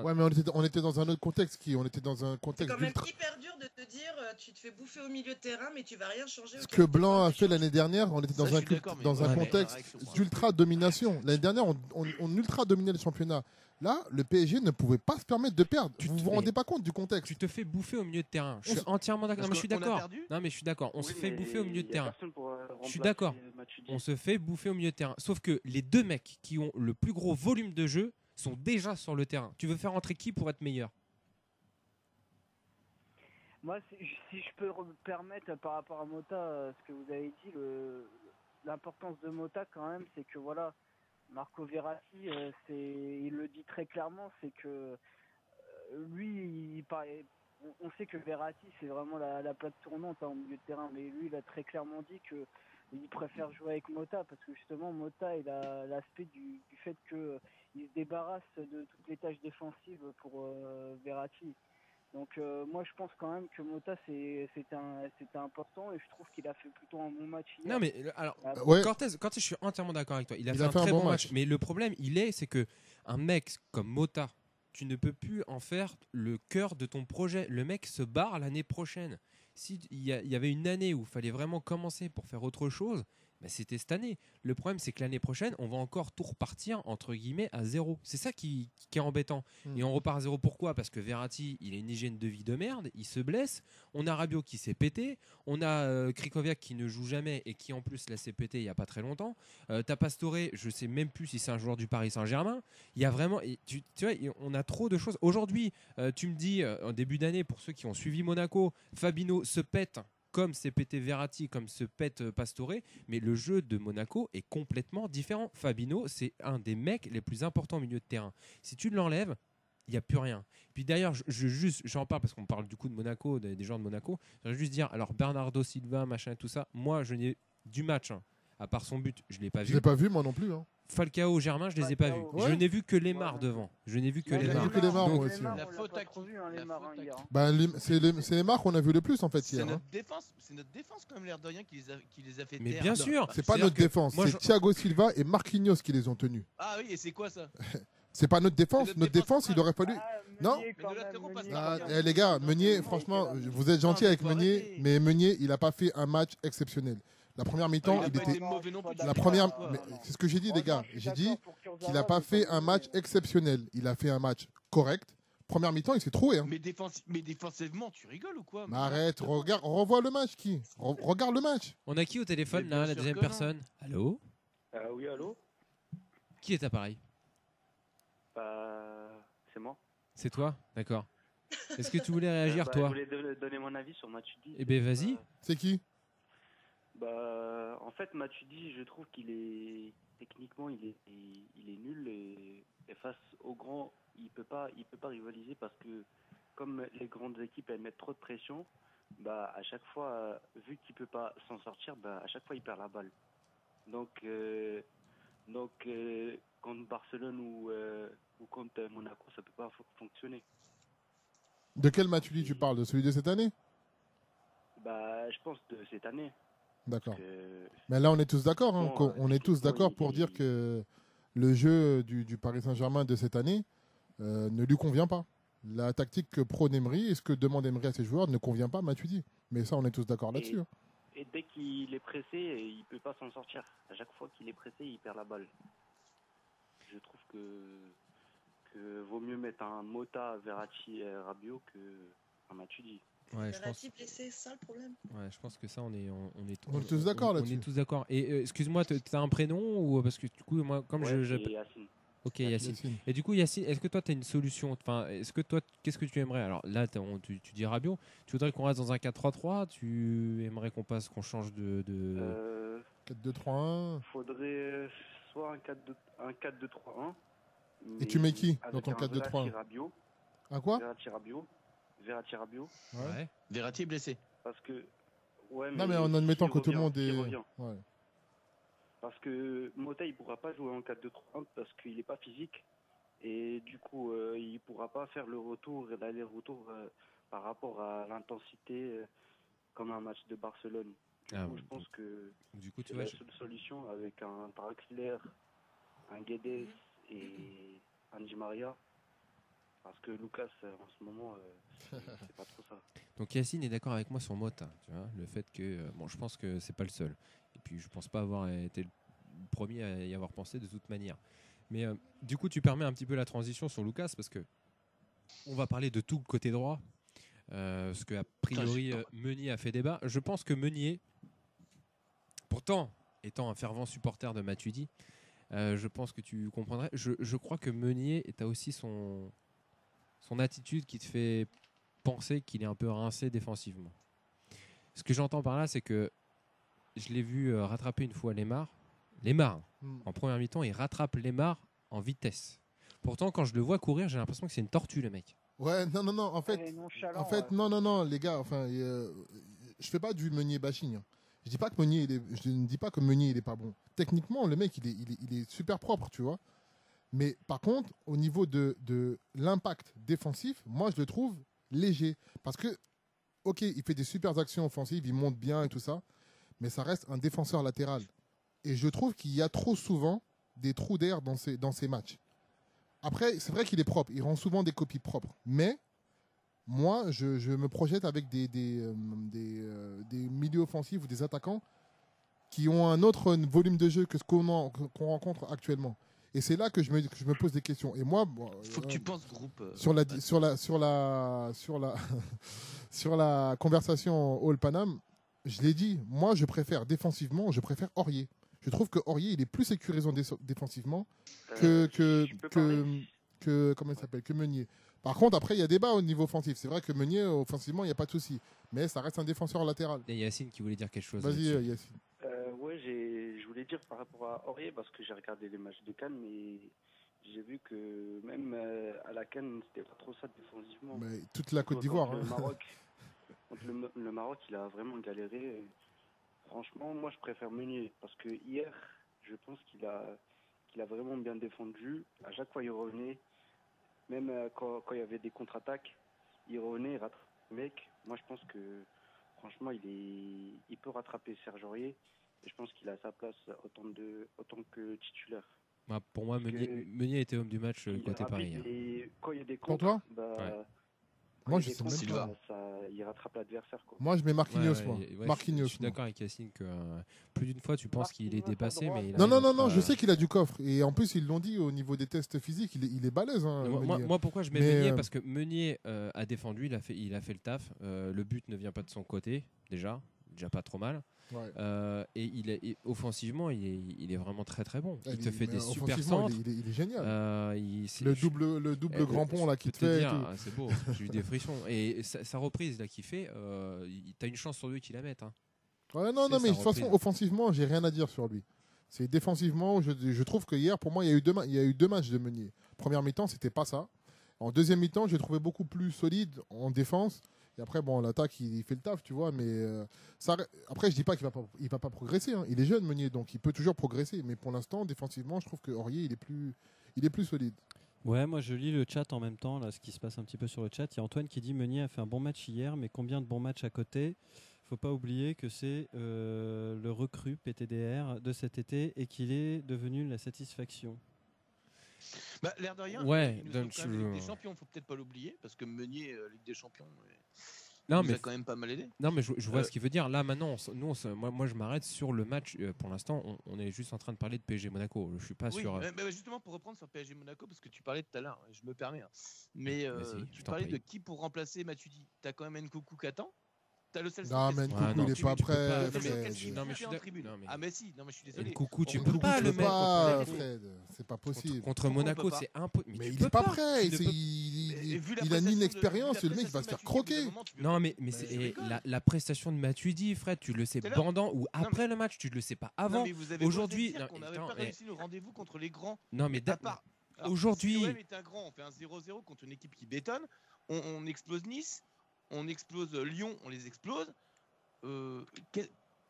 Ouais, mais on était dans un autre contexte. On était dans un c'est contexte quand même d'ultra. hyper dur de te dire tu te fais bouffer au milieu de terrain, mais tu vas rien changer. Ce que Blanc a fait l'année dernière, on était dans Ça, un, je suis d'accord, mais dans un ouais, mais contexte réaction, quoi. d'ultra domination. L'année dernière, on ultra dominait le championnat. Là, le PSG ne pouvait pas se permettre de perdre. Vous vous rendez pas compte du contexte. tu te fais bouffer au milieu de terrain. Je suis entièrement d'accord. Non, mais je suis Parce qu'on a d'accord. perdu. Non, mais je suis d'accord. On se fait bouffer au milieu de terrain. Je suis Je d'accord. On se fait bouffer au milieu de terrain. Sauf que les deux mecs qui ont le plus gros volume de jeu sont déjà sur le terrain. Tu veux faire entrer qui pour être meilleur? Moi, si je peux me permettre par rapport à Mota, ce que vous avez dit, l'importance de Mota quand même, c'est que voilà, Marco Verratti, il le dit très clairement, c'est que lui, on sait que Verratti, c'est vraiment la plaque tournante au milieu de terrain, mais lui, il a très clairement dit que il préfère jouer avec Mota parce que justement Mota il a l'aspect du fait que il se débarrasse de toutes les tâches défensives pour Verratti. Donc moi je pense quand même que Mota c'était important et je trouve qu'il a fait plutôt un bon match hier. Non, mais alors, Ouais. Cortez, je suis entièrement d'accord avec toi. Il a fait un très bon match. Mais le problème, c'est que un mec comme Mota, tu ne peux plus en faire le cœur de ton projet. Le mec se barre l'année prochaine. S'il y avait une année où il fallait vraiment commencer pour faire autre chose, bah c'était cette année. Le problème, c'est que l'année prochaine, on va encore tout repartir, entre guillemets, à zéro. C'est ça qui est embêtant. Et on repart à zéro. Pourquoi? Parce que Verratti, il a une hygiène de vie de merde, il se blesse. On a Rabiot qui s'est pété. On a Krikoviak qui ne joue jamais et qui, en plus, là, s'est pété il n'y a pas très longtemps. T'as Pastore, je ne sais même plus si c'est un joueur du Paris Saint-Germain. Il y a vraiment... Tu vois, on a trop de choses. Aujourd'hui, tu me dis, en début d'année, pour ceux qui ont suivi Monaco, Fabinho se pète comme s'est pété Verratti, comme se pète Pastore, mais le jeu de Monaco est complètement différent. Fabinho, c'est un des mecs les plus importants au milieu de terrain. Si tu l'enlèves, il n'y a plus rien. Puis d'ailleurs, j'en parle parce qu'on parle du coup de Monaco, des gens de Monaco. Je vais juste dire, alors Bernardo Silva, machin et tout ça, moi, je n'ai du match, à part son but, je ne l'ai pas vu. Je l'ai pas vu, moi non plus. Hein. Falcao, Germain, je les ai pas vus. Ouais. Je n'ai vu que Lemar devant. Je n'ai vu que J'ai Lemar. vu que Lemar, moi aussi. La faute à qui? Bah, c'est Lemar qu'on a vu le plus en fait C'est hier. notre défense, quand même l'air de rien qui les a fait Mais taire. bien sûr. C'est pas notre défense, moi, c'est Thiago Silva et Marquinhos qui les ont tenus. Ah oui, et c'est quoi ça? C'est pas notre défense. notre Notre défense, il aurait fallu. Non. Les gars, Meunier, franchement, vous êtes gentils avec Meunier, mais Meunier, il a pas fait un match exceptionnel. La première mi-temps, il était. La première, c'est ce que j'ai dit, les gars. J'ai dit qu'il n'a pas fait un match exceptionnel. Il a fait un match correct. Première mi-temps, il s'est troué. Hein. Mais défensivement, tu rigoles ou quoi? Mais arrête, regarde, revois le match, qui regarde le match. On a qui au téléphone, là, la deuxième personne? Allô? Oui, allô? Qui est appareil? C'est moi. C'est toi? D'accord. Est-ce que tu voulais réagir, toi? Je voulais donner mon avis sur Matuidi. Eh ben, vas-y. C'est qui? En fait, Matuidi, je trouve qu'il est techniquement, il est nul et face aux grands, il peut pas rivaliser parce que comme les grandes équipes elles mettent trop de pression, à chaque fois, vu qu'il peut pas s'en sortir, à chaque fois il perd la balle. Donc contre Barcelone ou contre Monaco, ça peut pas fonctionner. De quel Matuidi tu parles? De celui de cette année? Je pense de cette année. D'accord. Mais là, on est tous d'accord. Hein, on est tous d'accord pour dire que le jeu du Paris Saint-Germain de cette année ne lui convient pas. La tactique que prône Emery et ce que demande Emery à ses joueurs ne convient pas à Matuidi. Mais ça, on est tous d'accord là-dessus. Hein. Et dès qu'il est pressé, il peut pas s'en sortir. À chaque fois qu'il est pressé, il perd la balle. Je trouve que vaut mieux mettre un Mota, Verratti et Rabiot qu'un Matuidi. Ouais, Verratti blessé, c'est ça le problème. Ouais, je pense que ça, on est tous d'accord là-dessus. On est tous d'accord. Et excuse-moi, t'as un prénom ou parce que du coup, moi, comme c'est Yacine. Ok, Yacine. Yacine. Et du coup, Yacine, est-ce que toi, tu as une solution? Enfin, qu'est-ce que tu aimerais? Alors là, tu dis Rabiot. Tu voudrais qu'on reste dans un 4-3-3? Tu aimerais qu'on change de... 4-2-3-1. Faudrait soit un 4-2-3-1. Et tu mets qui dans avec ton un 4-2-3? Verratti Rabiot. À quoi? Verratti Rabiot. Ouais. Verratti est blessé. Parce que. Ouais, Non, mais en admettant il que tout le revient, monde il est. revient. Ouais. Parce que Mota, il pourra pas jouer en 4-2-3-1 parce qu'il n'est pas physique. Et du coup, il pourra pas faire le retour et l'aller-retour par rapport à l'intensité comme un match de Barcelone. Du coup, je pense que du coup, tu c'est vois, la seule solution avec un Draxler, un Guedes et un Di Maria. Parce que Lucas, en ce moment, c'est pas trop ça. Donc Yacine est d'accord avec moi sur Mota, tu vois, le fait que bon, je pense que c'est pas le seul. Et puis je pense pas avoir été le premier à y avoir pensé de toute manière. Mais du coup, tu permets un petit peu la transition sur Lucas parce que on va parler de tout le côté droit, parce que a priori Meunier a fait débat. Je pense que Meunier, pourtant étant un fervent supporter de Matuidi, je pense que tu comprendrais. Je crois que Meunier est aussi son attitude qui te fait penser qu'il est un peu rincé défensivement. Ce que j'entends par là, c'est que je l'ai vu rattraper une fois Lemar. En première mi-temps, il rattrape Lemar en vitesse. Pourtant, quand je le vois courir, j'ai l'impression que c'est une tortue, le mec. Ouais, non, en fait, non, les gars, enfin, je fais pas du Meunier bashing. Hein. Je ne dis pas que Meunier il est pas bon. Techniquement, le mec il est super propre, tu vois. Mais par contre, au niveau de l'impact défensif, moi je le trouve léger. Parce que, ok, il fait des super actions offensives, il monte bien et tout ça, mais ça reste un défenseur latéral. Et je trouve qu'il y a trop souvent des trous d'air dans ces matchs. Après, c'est vrai qu'il est propre, il rend souvent des copies propres. Mais moi, je me projette avec des milieux offensifs ou des attaquants qui ont un autre volume de jeu que ce qu'on rencontre actuellement. Et c'est là que je me pose des questions. Et moi, faut que tu penses groupe. Sur la conversation All Panam, je l'ai dit. Moi, je préfère défensivement, Aurier. Je trouve que Aurier, il est plus sécurisant défensivement que comment il s'appelle, que Meunier. Par contre, après, il y a débat au niveau offensif. C'est vrai que Meunier, offensivement, il n'y a pas de souci. Mais ça reste un défenseur latéral. Et Yacine qui voulait dire quelque chose. Vas-y, Yacine. Ouais, je voulais dire par rapport à Aurier, parce que j'ai regardé les matchs de Cannes, mais j'ai vu que même à la Cannes, c'était pas trop ça défensivement. Mais toute la Côte d'Ivoire. Contre le Maroc, il a vraiment galéré. Franchement, moi, je préfère Meunier, parce que hier, je pense qu'il a vraiment bien défendu. À chaque fois, il revenait, même quand il y avait des contre-attaques, il revenait, il rattrapait le mec. Moi, je pense que, franchement, il peut rattraper Serge Aurier. Et je pense qu'il a sa place autant que titulaire. Bah, pour moi, Meunier était homme du match côté Paris. Et quand il y a des contre, contre, moi, je sais même pas. Il rattrape l'adversaire. Moi, je mets Marquinhos. Marquinhos. Je suis d'accord avec Yacine que plus d'une fois, tu penses qu'il est dépassé. Mais non, je sais qu'il a du coffre. Et en plus, ils l'ont dit au niveau des tests physiques, il est balèze. Hein, moi, pourquoi je mets Meunier? Parce que Meunier a défendu, il a fait le taf. Le but ne vient pas de son côté, déjà pas trop mal. Ouais. Et offensivement, il est vraiment très très bon. Il te fait des super centres. centres. Il est génial. Le double grand pont là qui te fait. C'est beau. J'ai eu des frissons. Et sa reprise là qu'il fait, t'as une chance sur lui qu'il la mette. Hein. Ouais, non, mais de toute façon, offensivement, j'ai rien à dire sur lui. C'est défensivement, je trouve que hier, pour moi, il y a eu deux matchs de Meunier. Première mi-temps, c'était pas ça. En deuxième mi-temps, j'ai trouvé beaucoup plus solide en défense. Et après, bon, l'attaque, il fait le taf, tu vois. Mais après, je dis pas qu'il va pas progresser. Hein. Il est jeune, Meunier, donc il peut toujours progresser. Mais pour l'instant, défensivement, je trouve que Aurier, il est plus solide. Ouais, moi je lis le chat en même temps, là, ce qui se passe un petit peu sur le chat. Il y a Antoine qui dit Meunier a fait un bon match hier, mais combien de bons matchs à côté? Faut pas oublier que c'est le recrue PTDR de cet été et qu'il est devenu la satisfaction. Bah, l'air de rien, ouais, il nous quand même Ligue des Champions, faut peut-être pas l'oublier, parce que Meunier, Ligue des Champions, nous a quand même pas mal aidé. Non, mais je vois ce qu'il veut dire. Là, maintenant, moi, je m'arrête sur le match. Pour l'instant, on est juste en train de parler de PSG Monaco. Je suis pas sur. Mais justement, pour reprendre sur PSG Monaco, parce que tu parlais tout à l'heure, je me permets. Mais tu parlais de qui pour remplacer Matuidi. T'as quand même Nkunku qui attend. T'as le Celso. Non, mais Ah, Nkunku, non, il est tu- pas tu peux prêt. pas- Non, mais Fred. quel film non, mais il je suis fait en d'ac- tribune. non, mais- Ah, mais si, non, mais je suis désolé. Nkunku, tu On peux peut pas Tu le peux mettre pas, contre Fred. C'est pas possible. contre Pourquoi on Monaco, peut pas c'est impossible. Mais il est pas prêt. Il vu la a ni prestation une de- expérience. vu Le la mec, il va se faire prestation de Matuidi, au bout d'un croquer. moment, tu peux Non, pas- mais Bah, c'est je rigole. la prestation de Matuidi, Fred, tu le sais C'est là. pendant ou après mais- le match, tu le sais pas Non, avant. mais vous avez Aujourd'hui- beau dire non, qu'on n'avait attends, pas mais- réussi nos rendez-vous contre les grands. Non, mais À part. Alors, aujourd'hui- Si l'OM est un grand, on fait un 0-0 contre une équipe qui bétonne. On explose Nice, on explose Lyon, on les explose.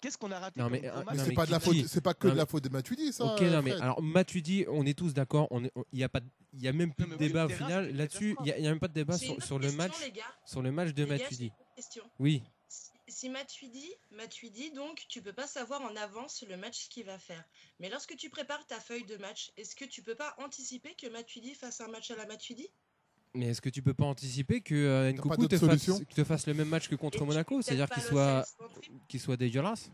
Qu'est-ce qu'on a raté Non, comme mais, gros non, match Mais mais c'est pas de la qui- faute. C'est pas que non, de la mais- faute de Matuidi, ça. Ok, non, mais Fred. alors Matuidi, on est tous d'accord. Il y a pas, il y a même plus Non, de mais débat au au terrain, final c'est une là-dessus. Il y a même pas de débat J'ai une sur autre le question, match, les gars. sur le match de Les gars, j'ai Matuidi. une question. Oui. Si Matuidi, donc, tu peux pas savoir en avance le match qu'il va faire. Mais lorsque tu prépares ta feuille de match, est-ce que tu peux pas anticiper que Matuidi fasse un match à la Matuidi? Mais est-ce que tu peux pas anticiper que pas Nkunku d'autre solution te fasse le même match que Et contre tu Monaco, mets c'est-à-dire peut-être qu'il pas Lo soit Celso en tribune. qu'il soit dégueulasse?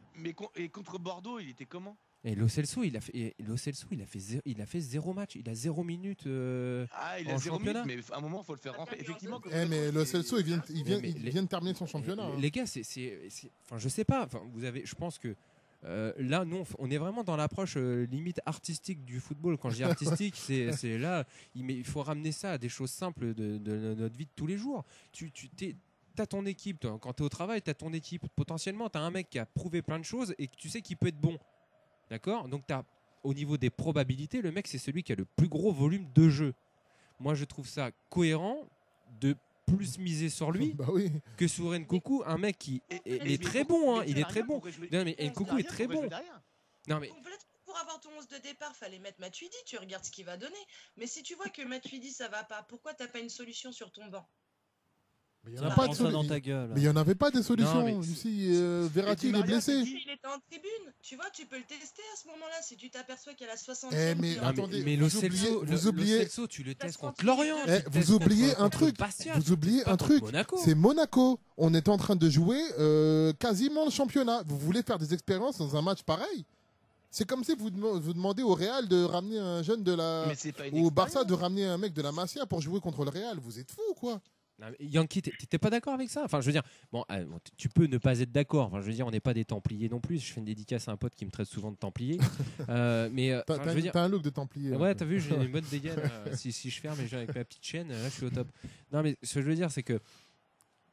Et contre Bordeaux, il était comment? Et Lo Celso, il a fait 0 match, il a 0 minutes. Ah, il en a 0 minutes, championnat. mais à un moment, il faut le faire rentrer. Effectivement, comme Eh, mais le c'est- Celso, il vient Mais il les- vient de terminer son championnat. hein. Les gars, enfin, je sais pas. Enfin, je pense que là, nous, on est vraiment dans l'approche limite artistique du football. Quand je dis artistique, c'est là, il faut ramener ça à des choses simples de notre vie de tous les jours. T'as ton équipe, toi, quand tu es au travail, tu as ton équipe. Potentiellement, tu as un mec qui a prouvé plein de choses et que tu sais qu'il peut être bon. D'accord? Donc, au niveau des probabilités, le mec, c'est celui qui a le plus gros volume de jeu. Moi, je trouve ça cohérent de plus miser sur lui Bah oui. que sur Nkunku, un mec qui Et- il mais est très pourquoi- bon, hein, mais il tu est as très rien bon. pour jouer- Non, mais tu as Nkunku rien est très pour bon. jouer derrière. Non mais Complètement. Pour avoir ton 11 de départ, fallait mettre Matuidi, tu regardes ce qu'il va donner. Mais si tu vois que Matuidi ça va pas, pourquoi t'as pas une solution sur ton banc? Mais il y en Tiens, a pas prends de ça dans solution. ta gueule. Mais il y en avait pas des solutions. Non, mais- Ici, Verratti, il est Maria, c'est blessé. qui Il était en tribune, tu vois, tu peux le tester à ce moment-là si tu t'aperçois qu'à la 60e. Eh, mais il y a- non, attendez, mais vous Lo Celso, oubliez- vous oubliez- Lo Celso, tu le testes contre tranquille. Lorient. Eh, tu le vous testes oubliez contre- un contre truc. Bastia, Vous tu le oubliez testes pas un contre truc. Monaco. C'est Monaco. On est en train de jouer quasiment le championnat. Vous voulez faire des expériences dans un match pareil? C'est comme si vous demandez au Real de ramener un jeune de la. Mais c'est pas une Ou au Barça de expérience. ramener un mec de la Masia pour jouer contre le Real. Vous êtes fous, quoi. Non, mais Yankee, t'es pas d'accord avec ça? Enfin, je veux dire, bon, tu peux ne pas être d'accord. Enfin, je veux dire, on n'est pas des Templiers non plus. Je fais une dédicace à un pote qui me traite souvent de Templier. Mais T'as enfin, je veux dire, un look de Templier. ouais, t'as vu, j'ai une bonne dégaine. Si je ferme les gens avec ma petite chaîne, là, je suis au top. Non, mais ce que je veux dire, c'est que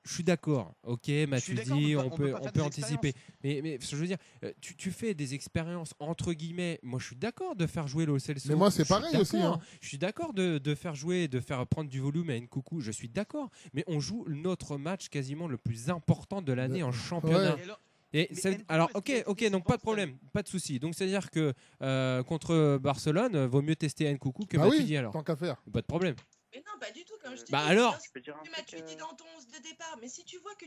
je suis d'accord. Ok, Matuidi, d'accord, on on peut peut, pas faire on peut des anticiper. Mais ce que je veux dire, tu fais des expériences entre guillemets. Moi, je suis d'accord de faire jouer Lo Celso. Mais moi, c'est Je suis pareil aussi, d'accord. hein. Je suis d'accord de faire jouer, de faire prendre du volume à Nkunku. Je suis d'accord. Mais on joue notre match quasiment le plus important de l'année en championnat. Ouais. Et alors- Et Mais ça- Nkunku, alors, est-ce qu'il a ok, été donc pas de décisif problème, pas de souci. Donc, c'est-à-dire que contre Barcelone, vaut mieux tester Nkunku que Bah Matuidi oui, alors. tant qu'à faire. Pas de problème. Mais non, pas du tout, comme je te Bah dis. alors bien Je peux dire un sûr, truc, Matuidi dans ton 11 de départ, mais si tu vois que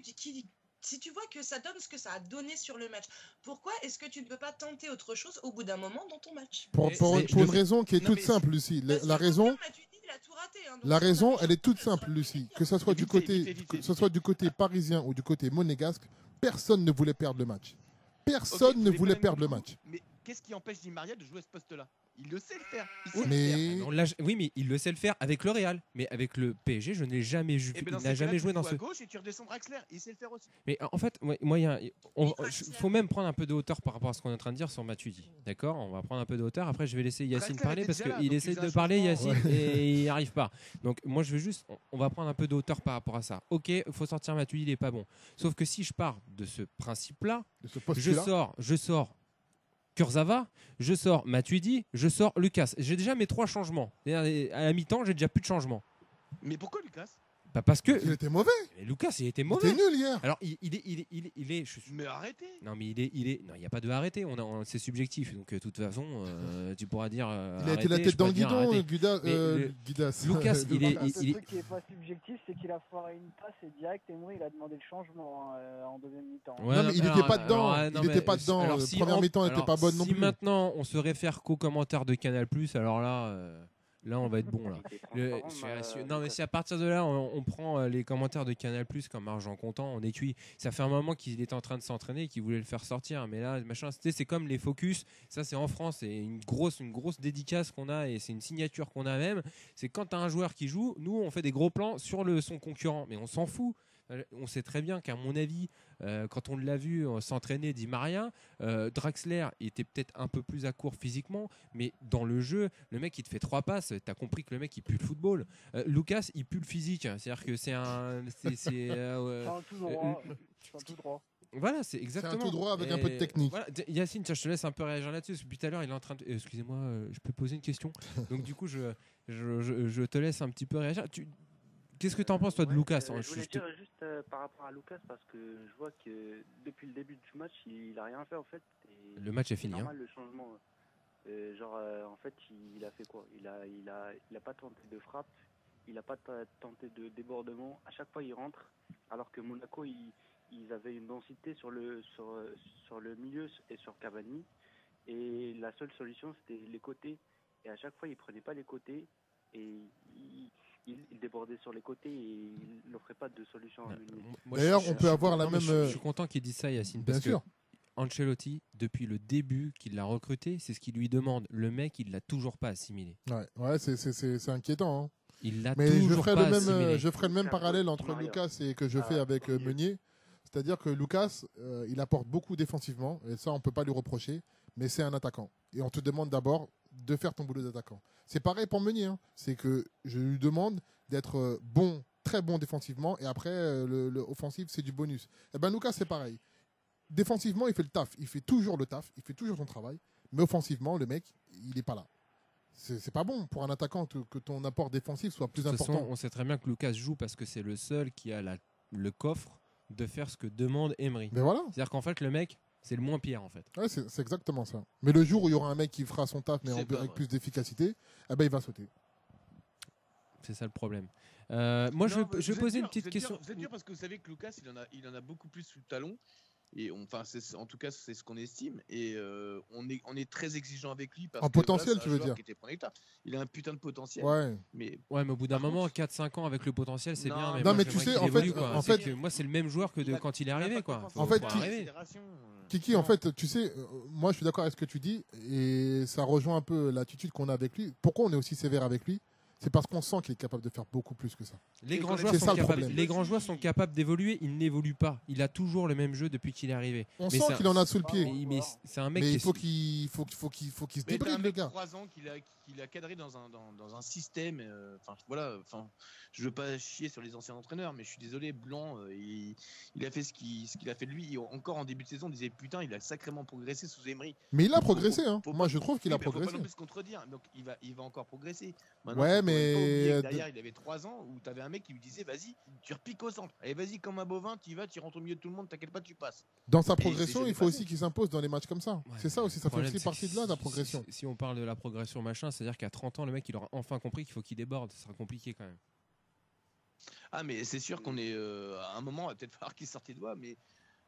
si tu vois que ça donne ce que ça a donné sur le match, pourquoi est-ce que tu ne peux pas tenter autre chose au bout d'un moment dans ton match? Pour mais une raison qui est Non, toute mais- simple, Lucie. Parce que La raison, pourtant, Matuidi, il a tout raté, hein, donc la c'est raison, pas- elle est toute simple, Lucie. Que ce soit du Vite fait, côté, vite fait, vite fait, que ce vite soit fait. du côté parisien ou du côté monégasque, personne ne voulait perdre le match. Personne Ok, ne vous voulait voulez perdre le pas match. Mais qu'est-ce qui empêche Di Maria de jouer à ce poste-là? Il le sait le faire. Il sait le faire. Mais Oui, mais il le sait le faire avec le Real. Mais avec le PSG, je n'ai jamais vu. Et ben dans Il ces n'a cas-là, jamais tu joué dans joues ce. à gauche et tu redescends Draxler. Il sait le faire aussi. Mais en fait, moi, il faut même prendre un peu de hauteur par rapport à ce qu'on est en train de dire sur Matuidi. D'accord? On va prendre un peu de hauteur. Après, je vais laisser Yacine Draxler parler était parce déjà là, qu'il donc essaie tu fais de un parler, changement. Yacine, et il n'y arrive pas. Donc, moi, je veux juste. On va prendre un peu de hauteur par rapport à ça. Ok, il faut sortir Matuidi, il n'est pas bon. Sauf que si je pars de ce principe-là, de ce je postulat, sors Kurzawa, je sors Matuidi, je sors Lucas. J'ai déjà mes 3 changements. C'est-à-dire, à la mi-temps, j'ai déjà plus de changements. Mais pourquoi Lucas? Bah parce que il était mauvais. mais Lucas, il était Il mauvais. était nul hier. Alors, il est. Mais arrêtez. Non, mais non, il n'y a pas de arrêter. C'est subjectif. Donc, de toute façon, tu pourras dire. Il a été la arrêtez, tête je dans le pourrais dire guidon, arrêtez. Mais Guidas. Lucas, il est- Le seul il- truc qui est pas subjectif, c'est qu'il a foiré une passe et direct, Emery, il a demandé le changement en deuxième mi-temps. Ouais, Non, mais il n'était pas dedans. non, Il mais était pas dedans. alors, si Première en- mi-temps n'était alors, pas bonne non si plus. maintenant on se réfère qu'aux commentaires de Canal+, alors là, on va être bon là. Non, mais si à partir de là, on prend les commentaires de Canal+, comme argent comptant, on est cuit. Ça fait un moment qu'il était en train de s'entraîner et qu'il voulait le faire sortir. Mais là, machin, c'est comme les focus. Ça, c'est en France. C'est une grosse dédicace qu'on a et c'est une signature qu'on a même. C'est quand tu as un joueur qui joue, nous, on fait des gros plans sur son concurrent. Mais on s'en fout. On sait très bien qu'à mon avis, quand on l'a vu s'entraîner Di Maria, Draxler était peut-être un peu plus à court physiquement, mais dans le jeu, le mec il te fait 3 passes, t'as compris que le mec il pue le football. Lucas il pue le physique, c'est-à-dire que c'est un... C'est un tout droit. C'est un tout droit. Voilà, c'est exactement. C'est un tout droit avec un peu de technique. Voilà. Yacine, tiens, je te laisse un peu réagir là-dessus, parce que depuis tout à l'heure, il est en train de... excusez-moi, je peux poser une question. Donc du coup, je te laisse un petit peu réagir. Qu'est-ce que tu en penses, toi, de Lucas? Je voulais dire juste par rapport à Lucas, parce que je vois que depuis le début du match, il a rien fait en fait. Et le match est fini. Normal, le changement. En fait, il a fait quoi? Il a pas tenté de frappe, il a pas tenté de débordement. À chaque fois, il rentre, alors que Monaco, ils avaient une densité sur le milieu et sur Cavani. Et la seule solution, c'était les côtés. Et à chaque fois, il prenait pas les côtés et il débordait sur les côtés et il n'offrait pas de solution. D'ailleurs, on peut avoir la même. Je suis content qu'il dise ça, Yacine, parce Bien sûr. que Ancelotti, depuis le début qu'il l'a recruté, c'est ce qu'il lui demande. Le mec, il l'a toujours pas assimilé. Ouais, c'est inquiétant. Hein. Il l'a Mais toujours pas assimilé. je ferai le même parallèle entre Lucas et que je fais avec Meunier. C'est-à-dire que Lucas, il apporte beaucoup défensivement, et ça, on ne peut pas lui reprocher, mais c'est un attaquant. Et on te demande d'abord de faire ton boulot d'attaquant. C'est pareil pour Meunier. Hein. C'est que je lui demande d'être bon, très bon défensivement, et après, le offensif, c'est du bonus. Et ben Lucas, c'est pareil. Défensivement, il fait le taf. Il fait toujours le taf, il fait toujours son travail, mais offensivement, le mec, il n'est pas là. C'est pas bon pour un attaquant que ton apport défensif soit plus important. De toute façon, on sait très bien que Lucas joue parce que c'est le seul qui a le coffre de faire ce que demande Emery. Mais voilà. C'est-à-dire qu'en fait, le mec, c'est le moins pire en fait. Ouais, c'est exactement ça. Mais le jour où il y aura un mec qui fera son taf mais avec plus d'efficacité, eh ben, il va sauter. C'est ça le problème. Moi, je vais poser une petite question. Vous êtes dur parce que vous savez que Lucas, il en a beaucoup plus sous le talon. Et en tout cas, c'est ce qu'on estime. Et on est très exigeant avec lui. Parce en que, potentiel, voilà, tu veux dire il a un putain de potentiel. Ouais. Mais au bout d'un moment, 4-5 ans avec le potentiel, c'est bien. Mais non, moi, mais tu sais, en fait, moi, c'est le même joueur que quand il est arrivé. Quoi. En fait, Kiki, en fait, tu sais, moi, je suis d'accord avec ce que tu dis. Et ça rejoint un peu l'attitude qu'on a avec lui. Pourquoi on est aussi sévère avec lui? C'est parce qu'on sent qu'il est capable de faire beaucoup plus que ça. Les grands joueurs sont capables d'évoluer, il n'évolue pas. Il a toujours le même jeu depuis qu'il est arrivé. On sent qu'il en a sous le pied. Mais c'est un mec il faut qu'il se débride, le gars. 3 ans qu'il a cadré dans un système. Voilà. Je veux pas chier sur les anciens entraîneurs, mais je suis désolé, Blanc, il a fait ce qu'il a fait de lui. Et encore en début de saison, on disait putain, il a sacrément progressé sous Emery. Mais il a progressé, hein. Moi, je trouve qu'il a progressé. progressé. Faut pas non plus se contredire. Donc il va encore progresser. Maintenant, ouais, mais derrière, il avait 3 ans où tu avais un mec qui lui disait vas-y, tu repiques au centre. Allez, vas-y, comme un bovin, tu y vas, tu rentres au milieu de tout le monde, t'inquiète pas, tu passes. Dans sa progression, il faut aussi qu'il s'impose dans les matchs comme ça. Ouais, c'est ça aussi, ça fait aussi partie de là, la progression. Si on parle de la progression, machin, c'est-à-dire qu'à 30 ans, le mec, il aura enfin compris qu'il faut qu'il déborde. Ça sera compliqué quand même. Ah, mais c'est sûr qu'on est à un moment, il va peut-être falloir qu'il sorte les doigts, mais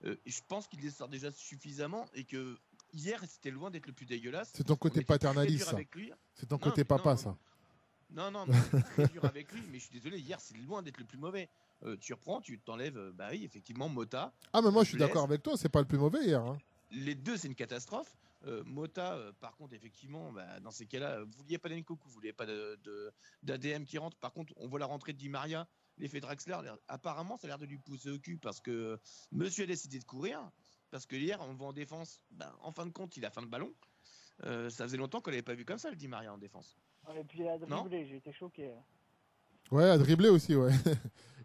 je pense qu'il les sort déjà suffisamment et que hier, c'était loin d'être le plus dégueulasse. C'est ton côté paternaliste, ça. C'est ton côté papa, ça. Non, mais c'est très dur avec lui, mais je suis désolé, hier, c'est loin d'être le plus mauvais. Tu reprends, tu t'enlèves, bah oui, effectivement, Mota. Ah, mais moi, je suis d'accord avec toi, c'est pas le plus mauvais hier. Hein. Les deux, c'est une catastrophe. Mota, par contre, effectivement, dans ces cas-là, vous vouliez pas d'Nkoku, vous vouliez pas d'ADM qui rentre. Par contre, on voit la rentrée de Di Maria, l'effet Draxler. Apparemment, ça a l'air de lui pousser au cul parce que monsieur a décidé de courir. Parce que hier, on voit en défense, en fin de compte, il a fin de ballon. Ça faisait longtemps qu'on l'avait pas vu comme ça, le Di Maria en défense. Et puis à dribbler, j'ai été choqué. Ouais, à dribbler aussi, ouais.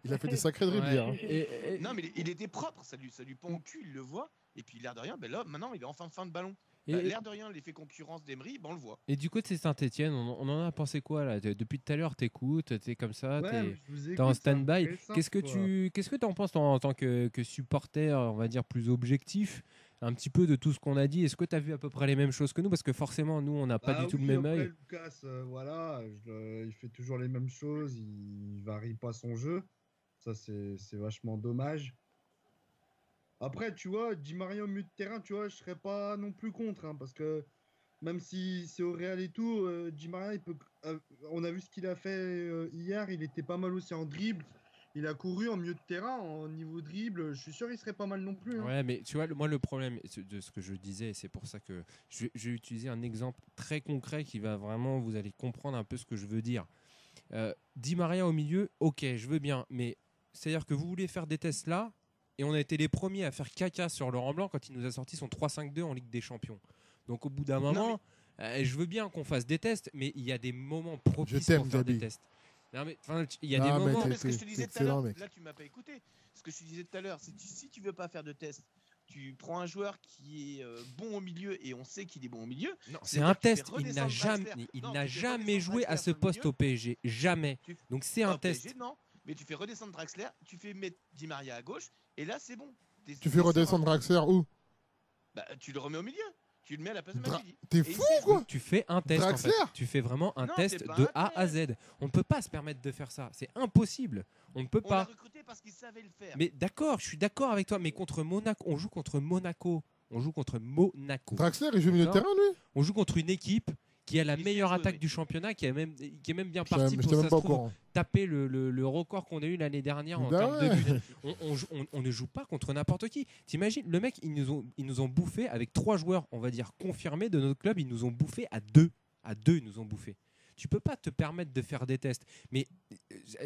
Il a fait des sacrés dribbles hier. Hein. Non, mais il était propre, ça lui pend au cul, il le voit. Et puis l'air de rien, là, maintenant, il est enfin fin de ballon. L'air de rien, l'effet concurrence d'Emery, on le voit. Et du coup, c'est Saint-Etienne, on en a pensé quoi là? Depuis tout à l'heure, t'écoutes, t'es comme ça, t'es en stand-by. Qu'est-ce que t'en penses en tant que supporter, on va dire, plus objectif, un petit peu de tout ce qu'on a dit? Est-ce que t'as vu à peu près les mêmes choses que nous? Parce que forcément, nous, on n'a pas du tout le même œil. Lucas, voilà, il fait toujours les mêmes choses, il varie pas son jeu. Ça, c'est vachement dommage. Après, tu vois, Di Maria au milieu de terrain, tu vois, je serais pas non plus contre, hein, parce que même si c'est au Real et tout, Di Maria, on a vu ce qu'il a fait hier, il était pas mal aussi en dribble, il a couru en milieu de terrain, en niveau dribble, je suis sûr qu'il serait pas mal non plus. Hein. Ouais, mais tu vois, moi le problème de ce que je disais, c'est pour ça que je vais utiliser un exemple très concret qui va vraiment, vous allez comprendre un peu ce que je veux dire. Di Maria au milieu, ok, je veux bien, mais C'est-à-dire que vous voulez faire des tests là, et on a été les premiers à faire caca sur Laurent Blanc quand il nous a sorti son 3-5-2 en Ligue des Champions. Donc au bout d'un moment, je veux bien qu'on fasse des tests, mais il y a des moments propices pour faire des tests. Non, mais, il y a des moments. Mais ce que je te disais tout à l'heure, là tu m'as pas écouté. Ce que je te disais tout à l'heure, c'est que si tu veux pas faire de tests, tu prends un joueur qui est bon au milieu et on sait qu'il est bon au milieu. Non, c'est un test. Il n'a jamais joué à ce poste au PSG. Jamais. Donc c'est un test. PSG, non, mais tu fais redescendre Draxler, tu fais mettre Di Maria à gauche et là c'est bon. Tu fais redescendre Draxler où? Bah, tu le remets au milieu. Tu le mets à la place de Matuidi. T'es fou quoi? Tu fais un test en fait. Tu fais vraiment un test de A à Z. On ne peut pas se permettre de faire ça. C'est impossible. On ne peut pas. On l'a recruté parce qu'il savait le faire. Mais d'accord, je suis d'accord avec toi. Mais contre Monaco, on joue contre Monaco. Draxler, il joue milieu de terrain lui? On joue contre une équipe qui a la meilleure attaque du championnat, qui est même bien partie pour taper le record qu'on a eu l'année dernière en termes de buts. On ne joue pas contre n'importe qui. T'imagines, le mec, ils nous ont bouffé avec 3 joueurs, on va dire, confirmés de notre club, ils nous ont bouffé à 2. À 2, ils nous ont bouffé. Tu peux pas te permettre de faire des tests. Mais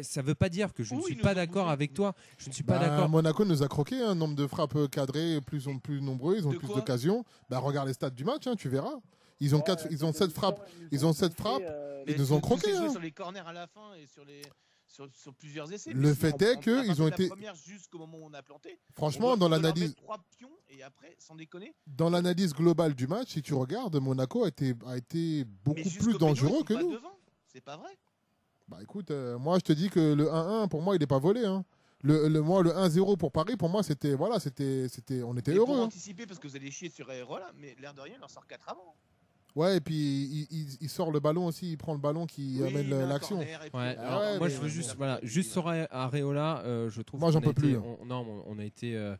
ça veut pas dire que je ne suis pas d'accord avec toi. Je ne suis pas d'accord. Monaco nous a croqué, un nombre de frappes cadrées plus nombreux, ils ont plus d'occasions. Regarde les stats du match, tu verras. Ils ont 7 frappes. Ils nous ont croqué. Sur les corners à la fin et sur plusieurs essais. Le fait est qu'ils ont été. Jusqu'au moment où on a planté. Franchement, dans l'analyse. 3 pions et après, sans déconner. Dans l'analyse globale du match, si tu regardes, Monaco a été beaucoup plus dangereux que nous. C'est pas vrai. Écoute, moi je te dis que le 1-1 pour moi il n'est pas volé. Hein. Le 1-0 pour Paris, pour moi c'était on était heureux. Pour hein. anticiper parce que vous allez chier sur Areola, mais l'air de rien, il en sort 4 avant. Ouais, et puis il sort le ballon aussi, il prend le ballon qui amène l'action. Moi je veux juste sur Areola, je trouve. Moi j'en peux plus. On a été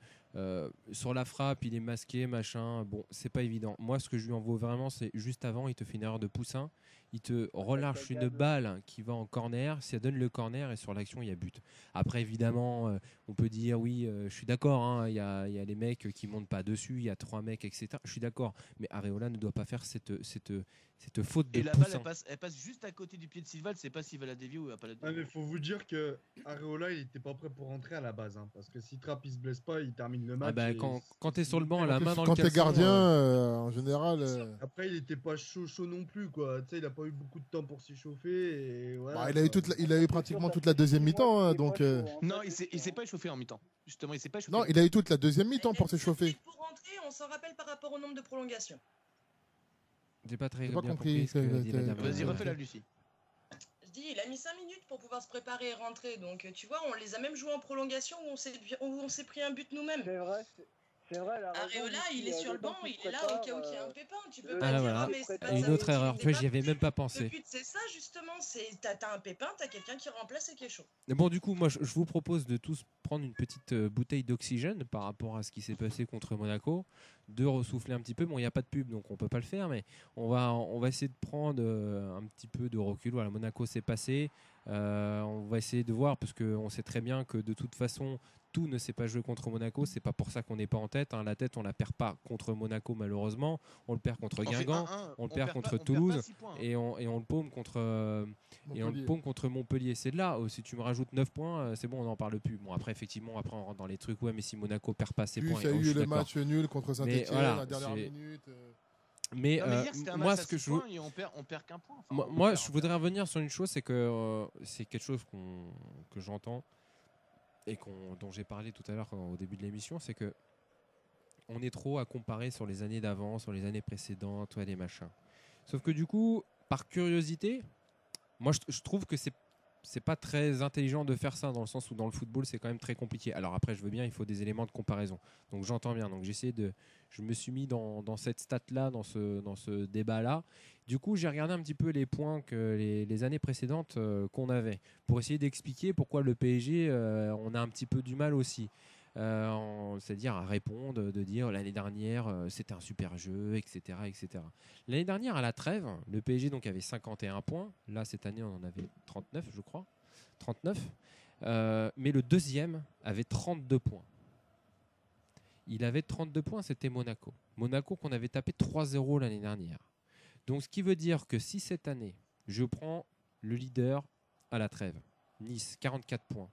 sur la frappe, il est masqué, machin. Bon, c'est pas évident. Moi, ce que je lui en veux vraiment, c'est juste avant, il te fait une erreur de poussin. Il te relâche une balle qui va en corner, ça donne le corner et sur l'action il y a but. Après évidemment on peut dire oui, je suis d'accord, hein, il y a les mecs qui montent pas dessus, il y a 3 mecs etc. Je suis d'accord, mais Areola ne doit pas faire cette faute de et la poussin. balle elle passe juste à côté du pied de Silva, c'est pas s'il va la dévier ou il va pas la dévier. Mais faut vous dire que Areola il était pas prêt pour rentrer à la base, hein, parce que si Trapp il se blesse pas, il termine le match. Quand t'es sur le banc, la main dans le caleçon. Quand t'es gardien, en général. Après il était pas chaud non plus quoi. Tu sais, il a pas eu beaucoup de temps pour s'échauffer. Et voilà, il a eu pratiquement toute la deuxième mi-temps, hein, donc. Non, il s'est pas échauffé en mi-temps. Justement, il s'est pas échauffé. Non, il a eu toute la deuxième mi-temps pour s'échauffer. Pour rentrer, on s'en rappelle par rapport au nombre de prolongations. J'ai pas très bien compris. Vas-y, refais-la, Lucie. Je dis, il a mis 5 minutes pour pouvoir se préparer et rentrer. Donc, tu vois, on les a même joués en prolongation où on s'est pris un but nous-mêmes. C'est vrai. Areola, il est sur le banc, il est là au cas où il y a un pépin. Tu peux pas dire, mais c'est pas une autre erreur. Tu vois, j'y avais même pas pensé. Le but, c'est ça, justement. T'as un pépin, t'as quelqu'un qui remplace et qui est chaud. Bon, du coup, moi, je vous propose de tous prendre une petite bouteille d'oxygène par rapport à ce qui s'est passé contre Monaco, de ressouffler un petit peu. Bon, il n'y a pas de pub, donc on peut pas le faire, mais on va essayer de prendre un petit peu de recul. Voilà, Monaco s'est passé. On va essayer de voir, parce qu'on sait très bien que de toute façon, tout ne s'est pas joué contre Monaco. C'est pas pour ça qu'on n'est pas en tête. Hein. La tête, on la perd pas contre Monaco, malheureusement. On le perd contre Guingamp, on le perd contre Toulouse, et on le paume contre Montpellier. C'est de là. Si tu me rajoutes 9 points, c'est bon, on n'en parle plus. Bon, après, effectivement, on rentre dans les trucs. Ouais, mais si Monaco perd pas ses points, il y a eu le match nul contre Saint-Etienne la dernière minute. Mais moi, ce que je on perd qu'un point. Moi, je voudrais revenir sur une chose, c'est que c'est quelque chose que j'entends et dont j'ai parlé tout à l'heure au début de l'émission, c'est que on est trop à comparer sur les années d'avant, sur les années précédentes, les machins. Sauf que du coup, par curiosité, moi, je trouve que c'est pas très intelligent de faire ça, dans le sens où dans le football c'est quand même très compliqué. Alors après, je veux bien, il faut des éléments de comparaison, donc j'entends bien, donc je me suis mis dans cette stat là, dans ce débat là. Du coup, j'ai regardé un petit peu les points que les années précédentes qu'on avait, pour essayer d'expliquer pourquoi le PSG on a un petit peu du mal aussi, c'est-à-dire à répondre, de dire l'année dernière c'était un super jeu, etc. L'année dernière à la trêve, le PSG donc avait 51 points. Là, cette année, on en avait 39, je crois. 39. Mais le deuxième avait 32 points. Il avait 32 points, c'était Monaco. Monaco qu'on avait tapé 3-0 l'année dernière. Donc, ce qui veut dire que si cette année, je prends le leader à la trêve, Nice, 44 points,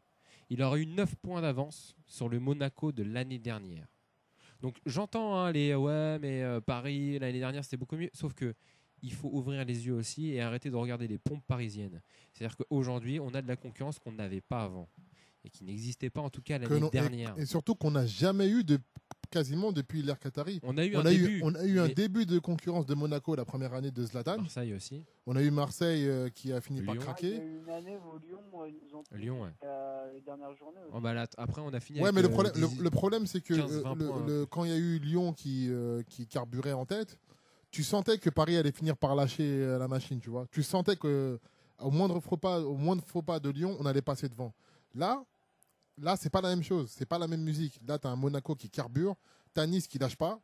il aurait eu 9 points d'avance sur le Monaco de l'année dernière. Donc j'entends les ouais, mais Paris l'année dernière c'était beaucoup mieux. Sauf que il faut ouvrir les yeux aussi et arrêter de regarder les pompes parisiennes. C'est-à-dire qu'aujourd'hui, on a de la concurrence qu'on n'avait pas avant et qui n'existait pas en tout cas l'année dernière. Et surtout qu'on n'a jamais eu quasiment depuis l'ère Qatari. On a eu un début de concurrence de Monaco la première année de Zlatan. Marseille aussi. On a eu Marseille qui a fini par Il y craquer. a eu une année où Lyon, ils nous ont pris Lyon, ouais. les dernières journées. aussi. Oh, bah là, après, on a fini. Ouais, avec, mais le problème, c'est que 15-20 points. quand il y a eu Lyon qui carburait en tête, tu sentais que Paris allait finir par lâcher la machine, tu vois. Tu sentais que au moindre faux pas de Lyon, on allait passer devant. Là, c'est pas la même chose, c'est pas la même musique. Là, tu as un Monaco qui carbure, tu as Nice qui lâche pas.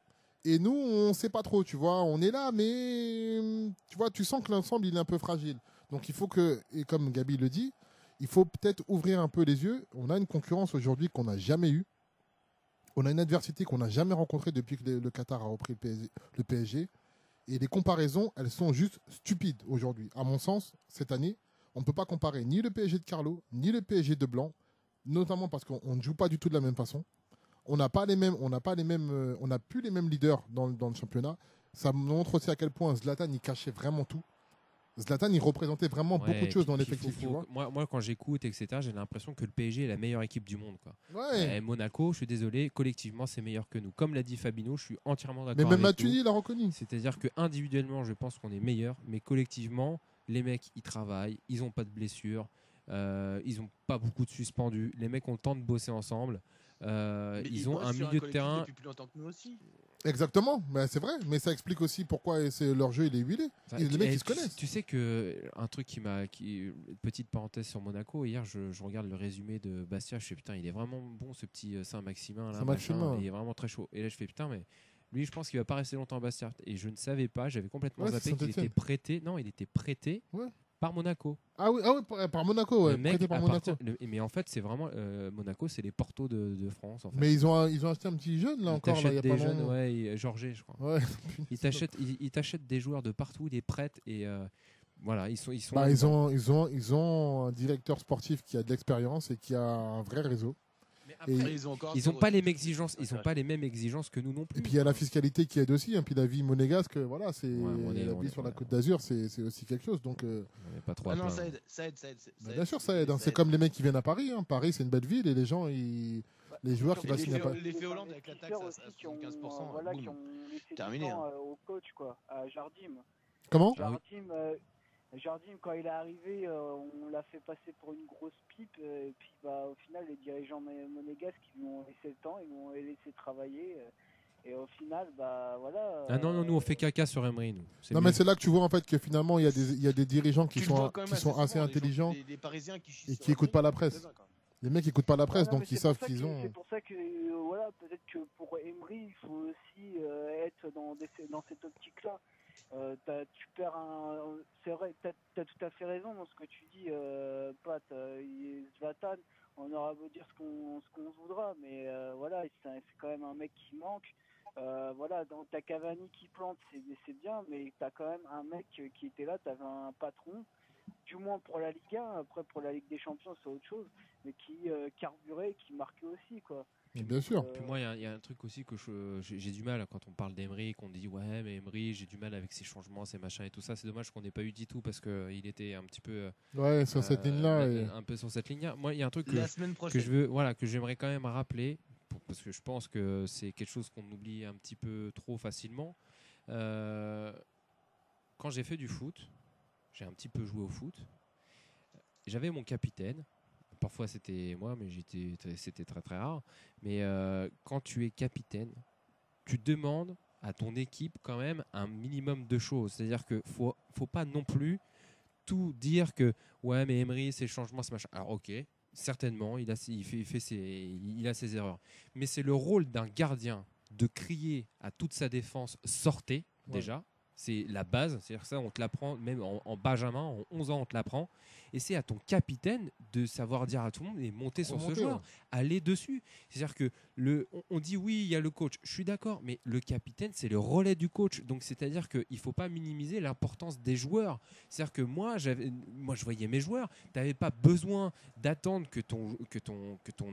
Et nous, on sait pas trop, tu vois. On est là, mais tu vois, tu sens que l'ensemble, il est un peu fragile. Donc, il faut que, et comme Gabi le dit, il faut peut-être ouvrir un peu les yeux. On a une concurrence aujourd'hui qu'on n'a jamais eue. On a une adversité qu'on n'a jamais rencontrée depuis que le Qatar a repris le PSG. Et les comparaisons, elles sont juste stupides aujourd'hui. À mon sens, cette année, on ne peut pas comparer ni le PSG de Carlo, ni le PSG de Blanc, notamment parce qu'on ne joue pas du tout de la même façon. On n'a plus les mêmes leaders dans le championnat. Ça montre aussi à quel point Zlatan, il cachait vraiment tout. Zlatan, il représentait vraiment beaucoup de choses dans l'effectif. Moi, quand j'écoute, etc., j'ai l'impression que le PSG est la meilleure équipe du monde, quoi. Ouais. Monaco, je suis désolé, collectivement, c'est meilleur que nous. Comme l'a dit Fabinho, je suis entièrement d'accord. Mais même avec Matuidi l'a reconnu. C'est-à-dire que individuellement, je pense qu'on est meilleur, mais collectivement, les mecs, ils travaillent, ils n'ont pas de blessures, ils n'ont pas beaucoup de suspendus. Les mecs ont le temps de bosser ensemble. Ils ont un milieu de terrain. Depuis plus longtemps que nous aussi. Exactement, c'est vrai, mais ça explique aussi pourquoi leur jeu il est huilé. Les mecs ils se connaissent. Tu sais que un truc petite parenthèse sur Monaco, hier je regarde le résumé de Bastia, je fais putain, il est vraiment bon ce petit Saint-Maximin là, il est vraiment très chaud. Et là je fais putain, mais lui je pense qu'il va pas rester longtemps à Bastia. Et je ne savais pas, j'avais complètement zappé qu'il était prêté. Non, il était prêté. Ouais. Par Monaco. Ah oui, par Monaco, ouais. Prêté par Monaco. Mais en fait, c'est vraiment Monaco, c'est les Portos de France. En fait. Mais ils ont acheté un petit jeune là encore. Là, il y a des pas jeunes, Georget, je crois. Ouais. Ils t'achètent des joueurs de partout, ils les prêtent et voilà, ils sont. Ils ont un directeur sportif qui a de l'expérience et qui a un vrai réseau. Après, ils n'ont pas les mêmes exigences. Ils n'ont pas les mêmes exigences que nous non plus. Et puis il y a la fiscalité qui aide aussi. Puis la vie monégasque, voilà, la vie sur la Côte d'Azur, c'est aussi quelque chose. Donc, pas trop. Non, ça aide. Bien sûr, ça aide. C'est comme les mecs qui viennent à Paris. Paris, c'est une belle ville et les gens, les joueurs qui vont signer à Paris. L'effet Hollande avec la taxe à 75%, voilà, qui ont laissé terminé. Au coach, quoi, à Jardim. Comment Jardim, quand il est arrivé, on l'a fait passer pour une grosse pipe. Et puis, au final, les dirigeants monégasques, ils lui ont laissé le temps, ils l'ont laissé travailler. Et au final, voilà. Ah non, nous on fait caca sur Emery, nous. Non, mais c'est là que tu vois en fait que finalement il y a des dirigeants qui sont assez intelligents et qui n'écoutent pas la presse. Les mecs n'écoutent pas la presse, donc ils savent qu'ils ont. C'est pour ça que voilà, peut-être que pour Emery, il faut aussi être dans cette optique-là. Tu perds c'est vrai, t'as tout à fait raison dans ce que tu dis, Pat. Zlatan, on aura beau dire ce qu'on voudra, mais voilà, c'est quand même un mec qui manque. Voilà, donc t'as Cavani qui plante, c'est bien, mais t'as quand même un mec qui était là, t'avais un patron, du moins pour la Ligue 1, après pour la Ligue des Champions c'est autre chose, mais qui carburait, qui marquait aussi, quoi. Bien sûr. Puis moi, il y a un truc aussi que j'ai du mal quand on parle d'Emery, qu'on dit ouais, mais Emery, j'ai du mal avec ses changements, ses machins et tout ça. C'est dommage qu'on n'ait pas eu du tout parce qu'il était un petit peu. Sur cette ligne-là. Un peu sur cette ligne-là. Moi, il y a un truc que j'aimerais quand même rappeler, parce que je pense que c'est quelque chose qu'on oublie un petit peu trop facilement. Quand j'ai fait du foot, j'ai un petit peu joué au foot. J'avais mon capitaine. Parfois c'était moi, mais c'était très très rare. Mais quand tu es capitaine, tu demandes à ton équipe quand même un minimum de choses. C'est-à-dire qu'il ne faut pas non plus tout dire que ouais, mais Emery, c'est le changement, c'est machin. Alors ok, certainement, il a ses erreurs. Mais c'est le rôle d'un gardien de crier à toute sa défense, sortez déjà. C'est la base, c'est-à-dire que ça, on te l'apprend même en Benjamin, en 11 ans, on te l'apprend. Et c'est à ton capitaine de savoir dire à tout le monde et monter sur ce Remonter, joueur, ouais. aller dessus. C'est-à-dire que on dit oui, il y a le coach, je suis d'accord, mais le capitaine, c'est le relais du coach. Donc, c'est-à-dire qu'il ne faut pas minimiser l'importance des joueurs. C'est-à-dire que moi, je voyais mes joueurs, tu n'avais pas besoin d'attendre que ton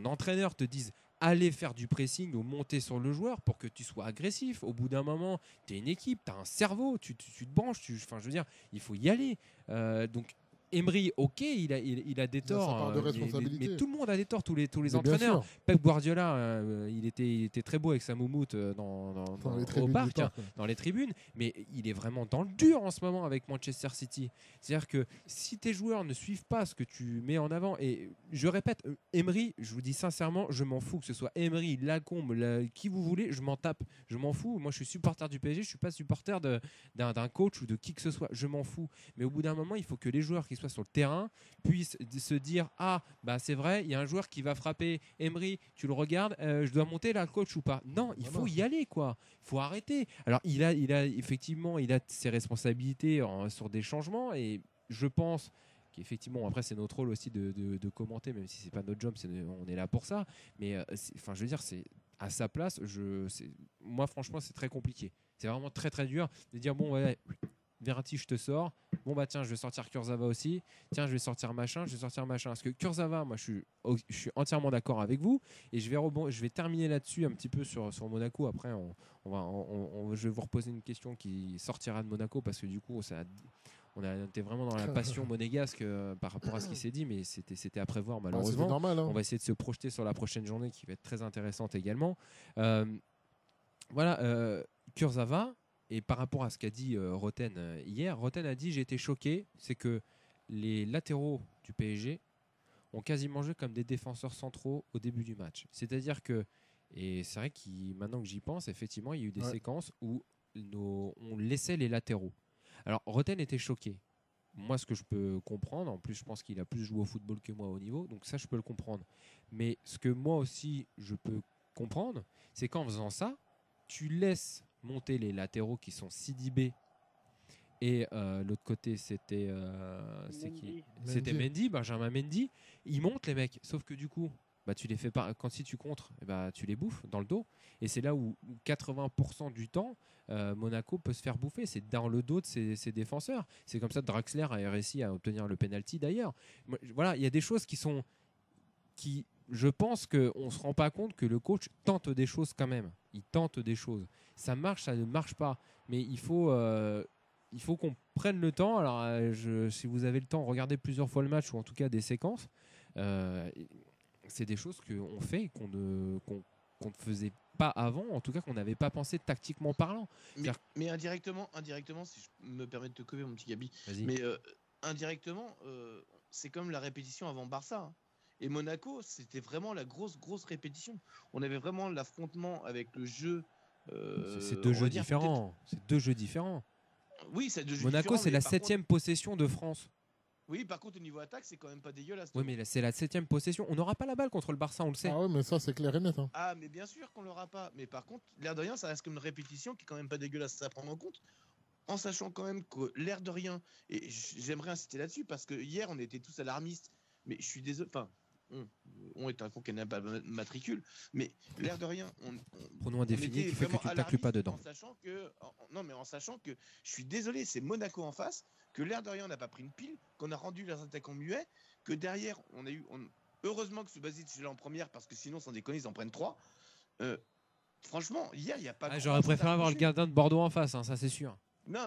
entraîneur te dise aller faire du pressing ou monter sur le joueur pour que tu sois agressif. Au bout d'un moment, tu es une équipe, tu as un cerveau, tu te branches, enfin, je veux dire, il faut y aller. Donc, Emery, ok, il a des Il a sa torts, part de responsabilité. mais tout le monde a des torts, tous les Mais bien entraîneurs. sûr. Pep Guardiola, il était très beau avec sa moumoute Dans les au tribunes du parc, parc, ouais. dans les tribunes, mais il est vraiment dans le dur en ce moment avec Manchester City. C'est-à-dire que si tes joueurs ne suivent pas ce que tu mets en avant, et je répète, Emery, je vous dis sincèrement, je m'en fous que ce soit Emery, Lacombe, qui vous voulez, je m'en tape, je m'en fous. Moi, je suis supporter du PSG, je suis pas supporter d'un coach ou de qui que ce soit, je m'en fous. Mais au bout d'un moment, il faut que les joueurs qui soient sur le terrain puissent se dire c'est vrai, il y a un joueur qui va frapper Emery, tu le regardes, je dois monter là, coach ou pas. Non, il faut y aller, quoi. Il faut arrêter. Alors, il a effectivement, il a ses responsabilités sur des changements, et je pense qu'effectivement, après, c'est notre rôle aussi de commenter, même si c'est pas notre job, on est là pour ça. Mais je veux dire, c'est à sa place. Moi, franchement, c'est très compliqué. C'est vraiment très très dur de dire bon, ouais, Verratti, je te sors. Bon, bah tiens, je vais sortir Kurzawa aussi. Tiens, je vais sortir machin. Parce que Kurzawa, moi, je suis entièrement d'accord avec vous. Et je vais terminer là-dessus un petit peu sur Monaco. Après, je vais vous reposer une question qui sortira de Monaco, parce que du coup, on était vraiment dans la passion monégasque par rapport à ce qui s'est dit, mais c'était à prévoir malheureusement. C'était normal, hein. On va essayer de se projeter sur la prochaine journée qui va être très intéressante également. Kurzawa. Et par rapport à ce qu'a dit Roten hier, Roten a dit j'ai été choqué, c'est que les latéraux du PSG ont quasiment joué comme des défenseurs centraux au début du match. C'est-à-dire que, et c'est vrai que maintenant que j'y pense, effectivement, il y a eu des séquences où on laissait les latéraux. Alors Roten était choqué. Moi, ce que je peux comprendre, en plus je pense qu'il a plus joué au football que moi au niveau, donc ça je peux le comprendre. Mais ce que moi aussi je peux comprendre, c'est qu'en faisant ça, tu laisses monter les latéraux qui sont Sidibé, et l'autre côté c'était Mendy, Benjamin Mendy. Ils montent les mecs, sauf que du coup tu les fais pas, si tu contres, tu les bouffes dans le dos, et c'est là où 80% du temps Monaco peut se faire bouffer, c'est dans le dos de ses défenseurs. C'est comme ça que Draxler a réussi à obtenir le penalty d'ailleurs. Voilà, il y a des choses qui je pense qu'on ne se rend pas compte que le coach tente des choses quand même. Il tente des choses. Ça marche, ça ne marche pas. Mais il faut qu'on prenne le temps. Alors, si vous avez le temps, regardez plusieurs fois le match, ou en tout cas des séquences. C'est des choses qu'on fait, qu'on ne faisait pas avant, en tout cas qu'on n'avait pas pensé tactiquement parlant. Mais indirectement, si je me permets de te couper, mon petit Gabi, vas-y. Mais indirectement, c'est comme la répétition avant Barça. Hein. Et Monaco, c'était vraiment la grosse répétition. On avait vraiment l'affrontement avec le jeu. C'est deux jeux différents. Oui, c'est deux jeux Monaco, différents. c'est la 7e possession de France. Oui, par contre, au niveau attaque, c'est quand même pas dégueulasse. Oui, mais c'est la 7e possession. On n'aura pas la balle contre le Barça, on le sait. Ah ouais, mais ça, c'est clair et net. Hein. Ah, mais bien sûr qu'on l'aura pas. Mais par contre, l'air de rien, ça reste comme une répétition qui est quand même pas dégueulasse à prendre en compte. En sachant quand même que l'air de rien, et j'aimerais insister là-dessus, parce que hier, on était tous alarmistes. Mais je suis désolé. Enfin, on est un con qui n'a pas de matricule, mais l'air de rien, prenons un défini qui fait que tu ne tacles pas dedans. En sachant que je suis désolé, c'est Monaco en face, que l'air de rien n'a pas pris une pile, qu'on a rendu les attaquants muets, que derrière heureusement que ce Basic est là en première, parce que sinon sans déconner ils en prennent 3. Franchement, hier il n'y a pas. J'aurais préféré avoir le gardien de Bordeaux en face, ça c'est sûr. Non,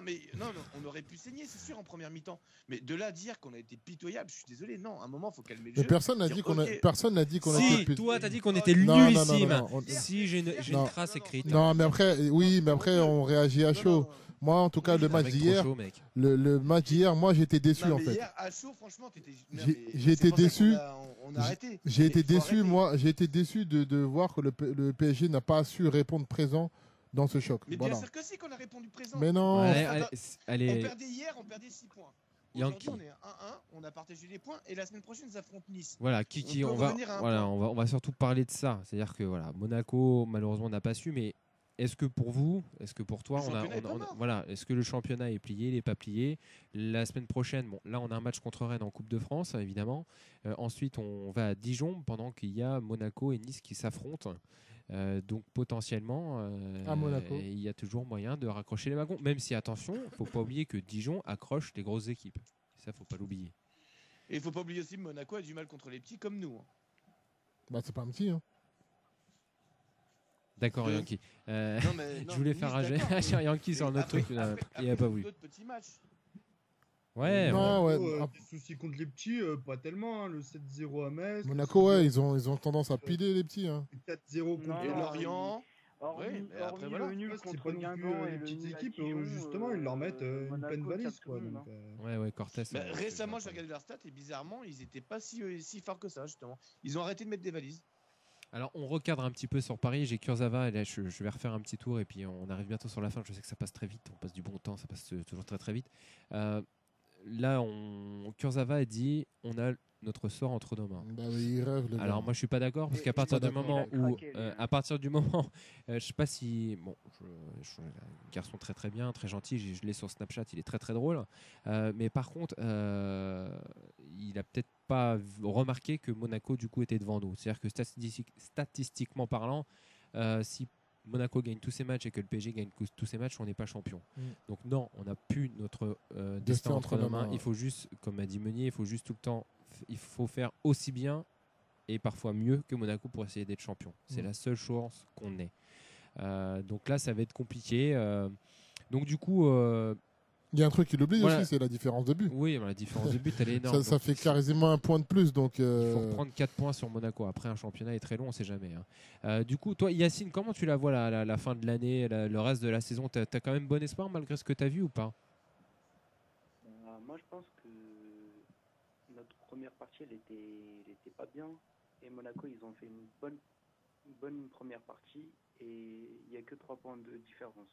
on aurait pu saigner, c'est sûr, en première mi-temps. Mais de là à dire qu'on a été pitoyable, je suis désolé. Non, à un moment, il faut calmer le jeu. Mais personne n'a dit qu'on a été Si, toi, t'as dit qu'on était nullissime. Si, j'ai une trace écrite. Non, mais après, on réagit à chaud. Moi, en tout cas, le match d'hier, moi, j'étais déçu, en fait. Hier, à chaud, franchement, j'ai été déçu. On a arrêté. J'ai été déçu de voir que le PSG n'a pas su répondre présent dans ce choc. Mais bien sûr que si, qu'on a répondu présent. Mais non. On perdait hier, on perdait 6 points. Aujourd'hui, on est à 1-1, on a partagé les points, et la semaine prochaine, ils affrontent Nice. Voilà, on va surtout parler de ça. C'est-à-dire que Monaco, malheureusement, n'a pas su, mais est-ce que pour vous, est-ce que pour toi, Le championnat est pas mort. voilà, est-ce que le championnat est plié, il n'est pas plié? La semaine prochaine, bon, là on a un match contre Rennes en Coupe de France, évidemment. Ensuite, on va à Dijon pendant qu'il y a Monaco et Nice qui s'affrontent. Donc potentiellement, À Monaco. il y a toujours moyen de raccrocher les wagons. Même si, attention, il ne faut pas oublier que Dijon accroche les grosses équipes. Ça, il ne faut pas l'oublier. Et il faut pas oublier aussi que Monaco a du mal contre les petits comme nous. Hein. Bah, c'est pas un petit. Hein. D'accord, Je- Yankee. Non, mais, non, Je voulais Nice, faire rager d'accord, Yankee sur un autre après- truc. Il après- n'a pas après voulu. d'autres petits matchs. Ouais, Non, ouais. Des soucis contre les petits, pas tellement. Hein. Le 7-0 à Metz. Monaco, ouais, ils ont tendance à piler les petits. Hein. Le 4-0 contre Non, Et non, Lorient. Hormis, Ouais, mais après, hormis voilà. le nul Ouais, c'est contre pas non plus Guingamp et les le petites nul à équipes, Dijon, justement, ils leur mettent une Monaco pleine valise. tape tout Quoi, le monde, donc, hein. ouais, Cortés. Bah, c'est récemment, j'ai sympa. regardé leur stat et bizarrement, ils étaient pas si forts que ça, justement. Ils ont arrêté de mettre des valises. Alors, on recadre un petit peu sur Paris. J'ai Kurzawa et là, je vais refaire un petit tour et puis on arrive bientôt sur la fin. Je sais que ça passe très vite. On passe du bon temps, ça passe toujours très très vite. Là, Kurzawa a dit on a notre sort entre nos mains. Bah, il rêve, le gars. Alors moi je suis pas d'accord parce Et- qu'à partir pas du d'accord. moment Il a où craqué, lui, hein. à partir du moment je sais pas si bon je un garçon très très bien, très gentil, je l'ai sur Snapchat, il est très très drôle, mais par contre il a peut-être pas remarqué que Monaco du coup était devant nous. C'est-à-dire que statistiquement parlant, si Monaco gagne tous ses matchs et que le PSG gagne tous ses matchs, on n'est pas champion. Donc non, on n'a plus notre destin entre nos mains. Il faut juste, comme a dit Meunier, il faut juste tout le temps, il faut faire aussi bien et parfois mieux que Monaco pour essayer d'être champion. C'est la seule chance qu'on ait. Donc là, ça va être compliqué. Donc du coup, Il y a un truc qu'il oublie Voilà. aussi, c'est la différence de but. oui, la différence de but, elle est énorme. Ça fait quasiment un point de plus. Donc, Il faut reprendre 4 points sur Monaco. Après, un championnat est très long, on ne sait jamais. Hein. Du coup, toi, Yacine, comment tu la vois la fin de l'année, le reste de la saison? Tu as quand même bon espoir malgré ce que tu as vu ou pas? Moi, je pense que notre première partie, elle était pas bien. Et Monaco, ils ont fait une bonne première partie. Et il n'y a que 3 points de différence.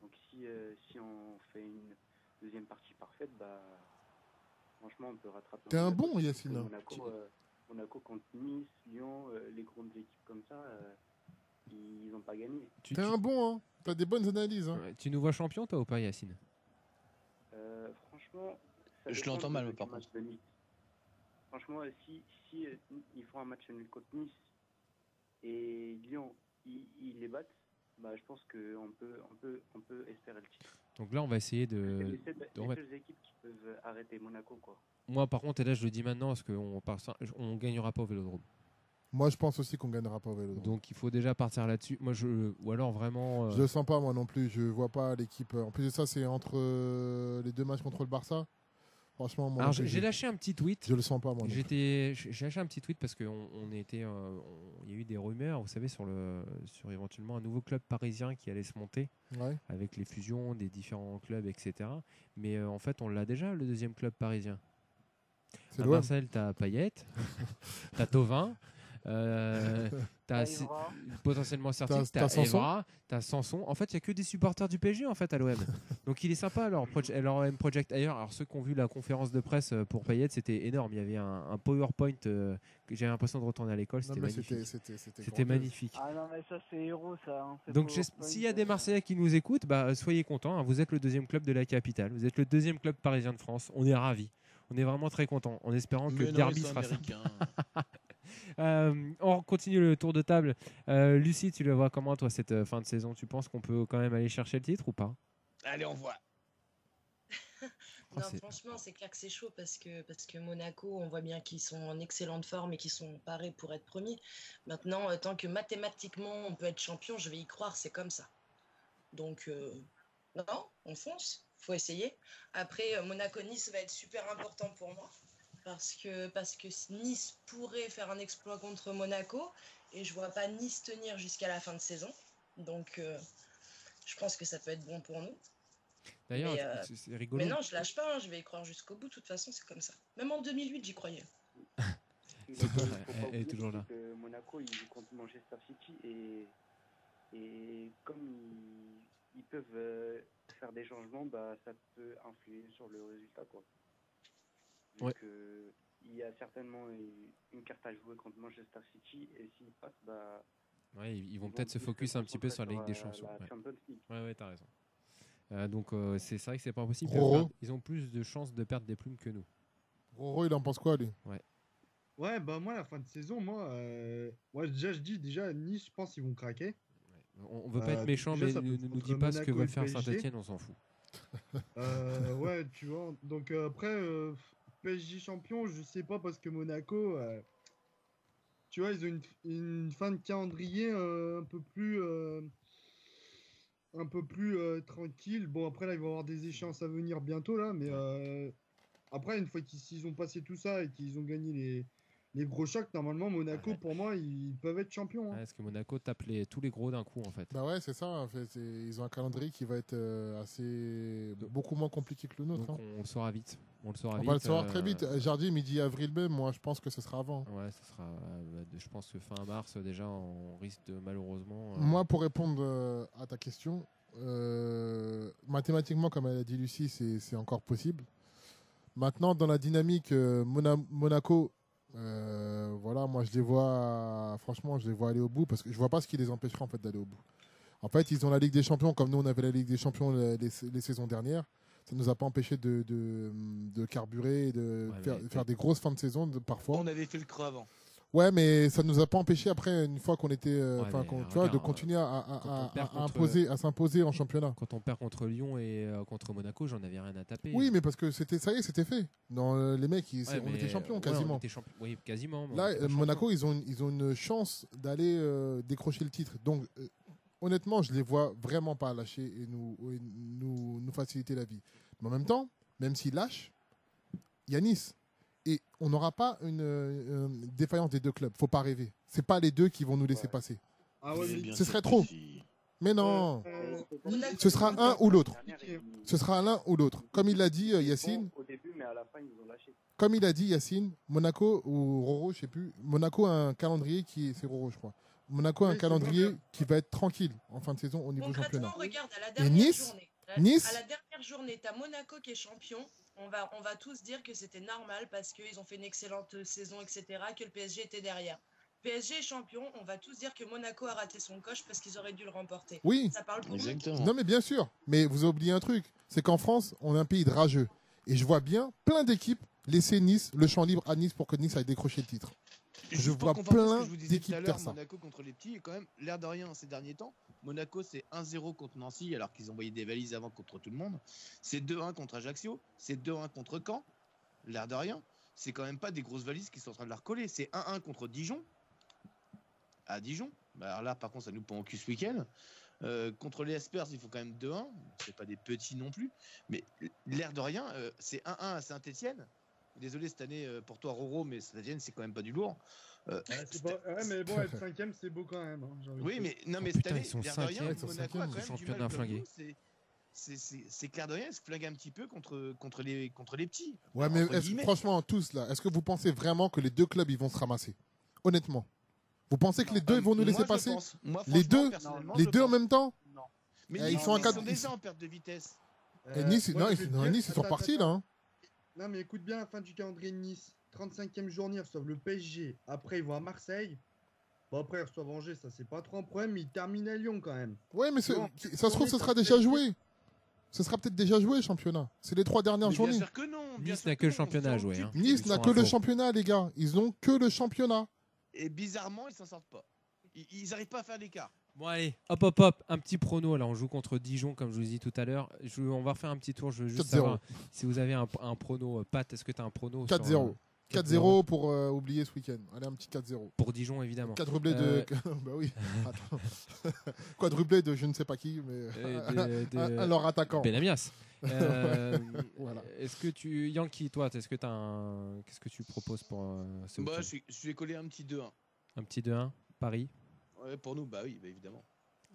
Donc, si on fait une deuxième partie parfaite, bah, franchement, on peut rattraper. T'es un Monaco. bon, Yacine. Monaco contre Nice, Lyon, les grandes équipes comme ça, ils n'ont pas gagné. Tu, T'es un bon, hein. T'as des bonnes analyses. Hein. tu nous vois champion, toi, ou pas, Yacine? Franchement, ça Je dépend l'entends mal, du par match de Nice. Franchement, si ils font un match nul contre Nice et Lyon, ils les battent, bah, je pense qu'on peut espérer le titre. Donc là, on va essayer C'est de les remettre. seules équipes qui peuvent arrêter Monaco, quoi. Moi, par contre, et là, je le dis maintenant, parce qu'on gagnera pas au Vélodrome. Moi, je pense aussi qu'on gagnera pas au Vélodrome. Donc, il faut déjà partir là-dessus. Moi, ou alors vraiment. Je le sens pas, moi non plus. Je vois pas l'équipe. En plus de ça, c'est entre les deux matchs contre le Barça. Franchement, moi, Alors, non plus, j'ai lâché un petit tweet. je le sens pas, moi. non plus. J'ai lâché un petit tweet parce qu'il il y a eu des rumeurs, vous savez, sur éventuellement un nouveau club parisien qui allait se monter Ouais. avec les fusions des différents clubs, etc. Mais en fait, on l'a déjà, le deuxième club parisien. C'est À l'OM. Marseille, t'as Payet, t'as Thauvin, t'as Evra. potentiellement Certic, T'as t'as Sanson. Evra, t'as Sanson. En fait, il n'y a que des supporters du PSG en fait à l'OM. Donc il est sympa leur OM Project ailleurs. Alors ceux qui ont vu la conférence de presse pour Payet, c'était énorme. Il y avait un PowerPoint que j'avais l'impression de retourner à l'école. Non, C'était mais magnifique. c'était C'était magnifique. Ah non, mais ça, c'est héros, ça. Hein. C'est Donc PowerPoint, s'il y a des Marseillais qui nous écoutent, bah, soyez contents. Hein. Vous êtes le deuxième club de la capitale. Vous êtes le deuxième club parisien de France. On est ravis. On est vraiment très contents. En espérant que Mais le non, derby ils sont sera ça. américains. On continue le tour de table. Lucie, tu le vois comment toi cette fin de saison? Tu penses qu'on peut quand même aller chercher le titre ou pas? Allez, on voit. Oh, Non, c'est- franchement, c'est clair que c'est chaud parce que Monaco, on voit bien qu'ils sont en excellente forme et qu'ils sont parés pour être premiers. Maintenant, tant que mathématiquement on peut être champion, je vais y croire, c'est comme ça. Donc, non, on fonce, faut essayer. Après, Monaco-Nice va être super important pour moi parce que Nice pourrait faire un exploit contre Monaco et je vois pas Nice tenir jusqu'à la fin de saison. Donc, je pense que ça peut être bon pour nous. D'ailleurs, Mais, c'est rigolo. Mais non, je lâche pas, hein, je vais y croire jusqu'au bout. De toute façon, c'est comme ça. Même en 2008, j'y croyais. Il C'est faut vrai, pas elle est oublier toujours là. que Monaco, ils jouent contre Manchester City et comme ils peuvent faire des changements, bah, ça peut influer sur le résultat, quoi. Vu Ouais. il y a certainement une carte à jouer contre Manchester City et s'ils passent, bah, Ouais, ils vont Ils peut-être se plus focus un petit peu sur la Ligue des concentrer Champions. la Champions League. Ouais, t'as raison. Donc c'est vrai que c'est pas impossible. Roro. Ils ont plus de chances de perdre des plumes que nous. Roro, il en pense quoi, lui? Ouais, bah moi, la fin de saison, moi déjà, je dis Nice, je pense qu'ils vont craquer. On veut pas être méchant, déjà, mais ça ne peut nous contre dis pas ce que Monaco va et faire PSG. Saint-Etienne, on s'en fout. Ouais, tu vois. Donc après, PSG champion, je sais pas parce que Monaco, tu vois, ils ont une fin de calendrier un peu plus tranquille. Bon, après là, ils vont avoir des échéances à venir bientôt là, mais après, une fois qu'ils ont passé tout ça et qu'ils ont gagné les gros chocs, normalement, Monaco, pour moi, ils peuvent être champions. Ouais, parce que Monaco tape tous les gros d'un coup, en fait. Bah ouais, c'est ça. En fait, ils ont un calendrier qui va être beaucoup moins compliqué que le nôtre. Donc hein. on le saura vite. On Va le savoir très vite. Jardim, midi avril mai, moi je pense que ce sera avant. Ouais, ce sera. Je pense que fin mars, déjà, on risque de malheureusement. Moi, pour répondre à ta question, mathématiquement, comme elle a dit Lucie, c'est encore possible. Maintenant, dans la dynamique Monaco, voilà, moi je les vois, franchement, je les vois aller au bout parce que je vois pas ce qui les empêchera en fait d'aller au bout. En fait, ils ont la Ligue des Champions comme nous on avait la Ligue des Champions les saisons dernières. Ça nous a pas empêché de carburer et de faire des grosses fins de saison parfois. On avait fait le creux avant. Ouais, mais ça nous a pas empêché après, une fois qu'on était, tu vois, de continuer à s'imposer en championnat. Quand on perd contre Lyon et contre Monaco, j'en avais rien à taper. Oui, mais parce que ça y est, c'était fait. Les mecs, on était champions quasiment. Oui, quasiment. Là, Monaco, ils ont une chance d'aller décrocher le titre. Donc, honnêtement, je les vois vraiment pas lâcher et nous faciliter la vie. Mais en même temps, même s'ils lâchent, il y a Nice. Et on n'aura pas une défaillance des deux clubs. Faut pas rêver. C'est pas les deux qui vont nous laisser passer. Ah ouais, mais ce serait trop. Mais non. Ce sera un ou l'autre. Ce sera l'un ou l'autre. Comme il l'a dit Yacine. Au début, mais à la fin, ils nous ont lâché. Comme il a dit Yacine, Monaco ou Roro, je sais plus. Monaco a un calendrier c'est Roro, je crois. Monaco a un calendrier qui va être tranquille en fin de saison au niveau championnat. Regarde, à la Et dernière journée. Nice, à la dernière journée, tu as Monaco qui est champion. On va tous dire que c'était normal parce qu'ils ont fait une excellente saison, etc., que le PSG était derrière. PSG est champion, on va tous dire que Monaco a raté son coche parce qu'ils auraient dû le remporter. Oui, ça parle pour exactement. Non mais bien sûr, mais vous oubliez un truc, c'est qu'en France, on est un pays de rageux. Et je vois bien plein d'équipes laisser Nice, le champ libre à Nice pour que Nice aille décrocher le titre. Je vois plein d'équipes faire ça. Monaco contre les petits, et quand même, l'air de rien ces derniers temps. Monaco, c'est 1-0 contre Nancy, alors qu'ils ont envoyé des valises avant contre tout le monde. C'est 2-1 contre Ajaccio. C'est 2-1 contre Caen. L'air de rien. C'est quand même pas des grosses valises qui sont en train de la recoller. C'est 1-1 contre Dijon. À Dijon. Bah alors là, par contre, ça nous pend au cul ce week-end. Contre les Espers, il faut quand même 2-1. C'est pas des petits non plus. Mais l'air de rien, c'est 1-1 à Saint-Etienne. Désolé cette année pour toi Roro, mais Saint-Etienne c'est quand même pas du lourd. Mais bon, être 5ème c'est beau quand même. Hein, oui, mais non, mais putain, cette année, ils sont l'air de rien, 5e, Monaco a quand même championnat du mal flingué. C'est clair de rien, se flingue un petit peu contre les petits. Ouais, mais franchement, tous là, est-ce que vous pensez vraiment que les deux clubs ils vont se ramasser? Honnêtement. Vous pensez que les deux vont nous laisser passer? Les deux en même temps? Non. Mais ils sont déjà en perte de vitesse. Et Nice, Nice ils sont partis là. Hein. Non, mais écoute bien la fin du calendrier de Nice. 35e journée, ils reçoivent le PSG. Après, ils vont à Marseille. Bon, après, ils reçoivent Angers, ça c'est pas trop un problème. Mais ils terminent à Lyon quand même. Ouais, mais ça se trouve, ce sera déjà joué. Ce sera peut-être déjà joué, championnat. C'est les 3 dernières journées. Bien sûr que non. Nice n'a que le championnat à jouer. Hein. Nice n'a que le championnat, les gars. Ils n'ont que le championnat. Et bizarrement, ils s'en sortent pas. Ils n'arrivent pas à faire l'écart. Bon allez, hop, un petit prono. Là, on joue contre Dijon, comme je vous ai dit tout à l'heure. On va refaire un petit tour. Je veux juste savoir si vous avez un prono. Pat, est-ce que tu as un prono 4-0. 4-0 pour oublier ce week-end. Allez, un petit 4-0. Pour Dijon, évidemment. Quadruplé de... bah oui. Quadruplé de je ne sais pas qui, mais leur attaquant. Benamias. Voilà. Est-ce que Yankee, toi, qu'est-ce que tu proposes pour ce week-end? Je vais coller un petit 2-1. Un petit 2-1, Paris. Ouais, pour nous, bah oui, bah évidemment.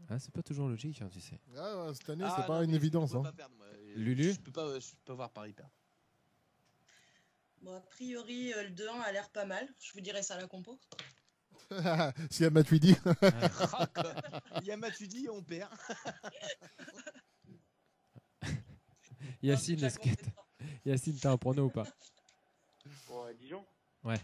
Ah, c'est pas toujours logique, hein, tu sais. Ah, cette année, c'est pas une évidence. Je peux hein. pas perdre, moi. Lulu, je peux pas voir Paris perdre. Bon, a priori, le 2-1 a l'air pas mal. Je vous dirai ça à la compo. Si y a Matuidi. Il y a Matuidi, on perd. Yacine, Yacine, t'as un prono ou pas? Pour Dijon. Ouais.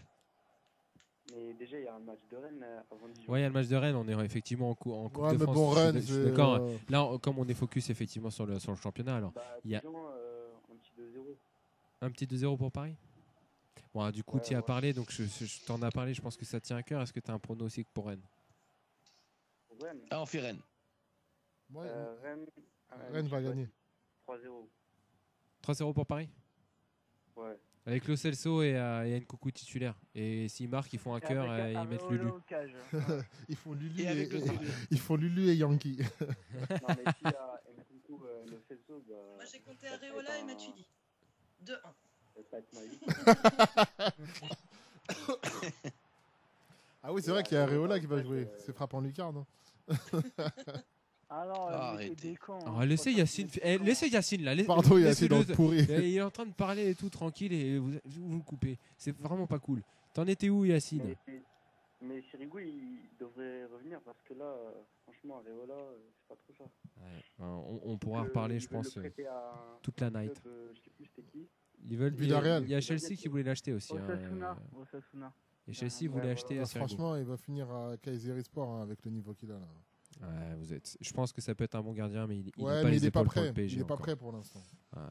Mais déjà, il y a un match de Rennes avant Dijon. Ouais, il y a le match de Rennes, on est effectivement en Coupe Ouais, de mais France. bon, Rennes, je suis c'est, d'accord. Là, comme on est focus effectivement sur le championnat, alors Bah, il y a Dijon, un petit 2-0. un petit 2-0 pour Paris. Bon, du coup, Ouais, tu y as ouais. parlé, donc je t'en ai parlé, je pense que ça tient à cœur. Est-ce que tu as un pronostic pour Rennes? Pour Rennes. Ah, on fait Rennes. Ouais, Rennes, Rennes va gagner. 3-0. 3-0 pour Paris? Ouais. Avec Lo Celso et Nkoukou titulaire. Et s'ils marquent, ils font un cœur et ils mettent Lulu. Ils font Lulu Et avec le CD. ils font Lulu et Yankee. Non, mais s'il y a Nkunku, Lo Celso, bah, Moi, j'ai compté ça va Areola être et un- Matuidi. 2-1. ça va être Malik. Ah oui, c'est vrai qu'il y a Areola qui va jouer. C'est frappant lucarne. Ah non, Arrêtez. des camps. Alors, laissez Yacine, laissez Yacine là. Pardon, il y a laissez-le- dans le pourri. Il est en train de parler et tout tranquille et vous le coupez. C'est vraiment pas cool. T'en étais où, Yacine? Mais Sirigu, il devrait revenir parce que là, franchement, Areola, c'est pas trop ça. Ouais, on pourra reparler, je pense, toute la night. Je sais plus c'était qui. Ils veulent. Villarreal. Il y a Chelsea qui voulait l'acheter aussi. hein, Osasuna. et Chelsea voulait Ouais, acheter Ah, Sirigu. franchement, il va finir à Kayserispor hein, avec le niveau qu'il a là. Ouais, je pense que ça peut être un bon gardien, mais il Ouais, n'a pas mais les il est pas épaules pour prêt. le PSG Il est pas encore. prêt pour l'instant. Ouais,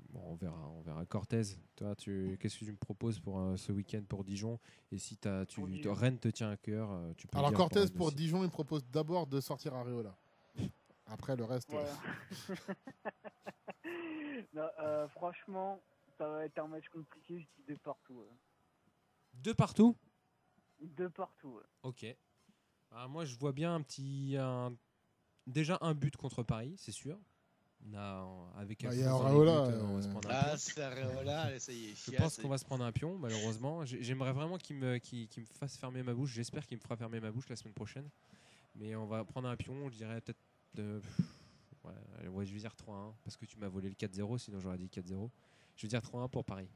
bon, on verra. Cortez, toi, qu'est-ce que tu me proposes pour ce week-end pour Dijon? Et si Rennes te tient à cœur, tu peux. Alors dire Cortez Rennes pour aussi. Dijon, il propose d'abord de sortir Areola. Après le reste. Voilà. Non, franchement, ça va être un match compliqué, je dis de partout. 2 partout. De partout. Ok. Ah, moi, je vois bien déjà un but contre Paris, c'est sûr. Avec Bah, il y a Alphonse dans les Areola, buts, on va se prendre un pion. Ah, c'est Areola, ça y est. Je pense qu'on va se prendre un pion, malheureusement. J'aimerais vraiment qu'il me fasse fermer ma bouche. J'espère qu'il me fera fermer ma bouche la semaine prochaine. Mais on va prendre un pion, je dirais peut-être ouais, je vais dire 3-1 parce que tu m'as volé le 4-0, sinon j'aurais dit 4-0. Je vais dire 3-1 pour Paris.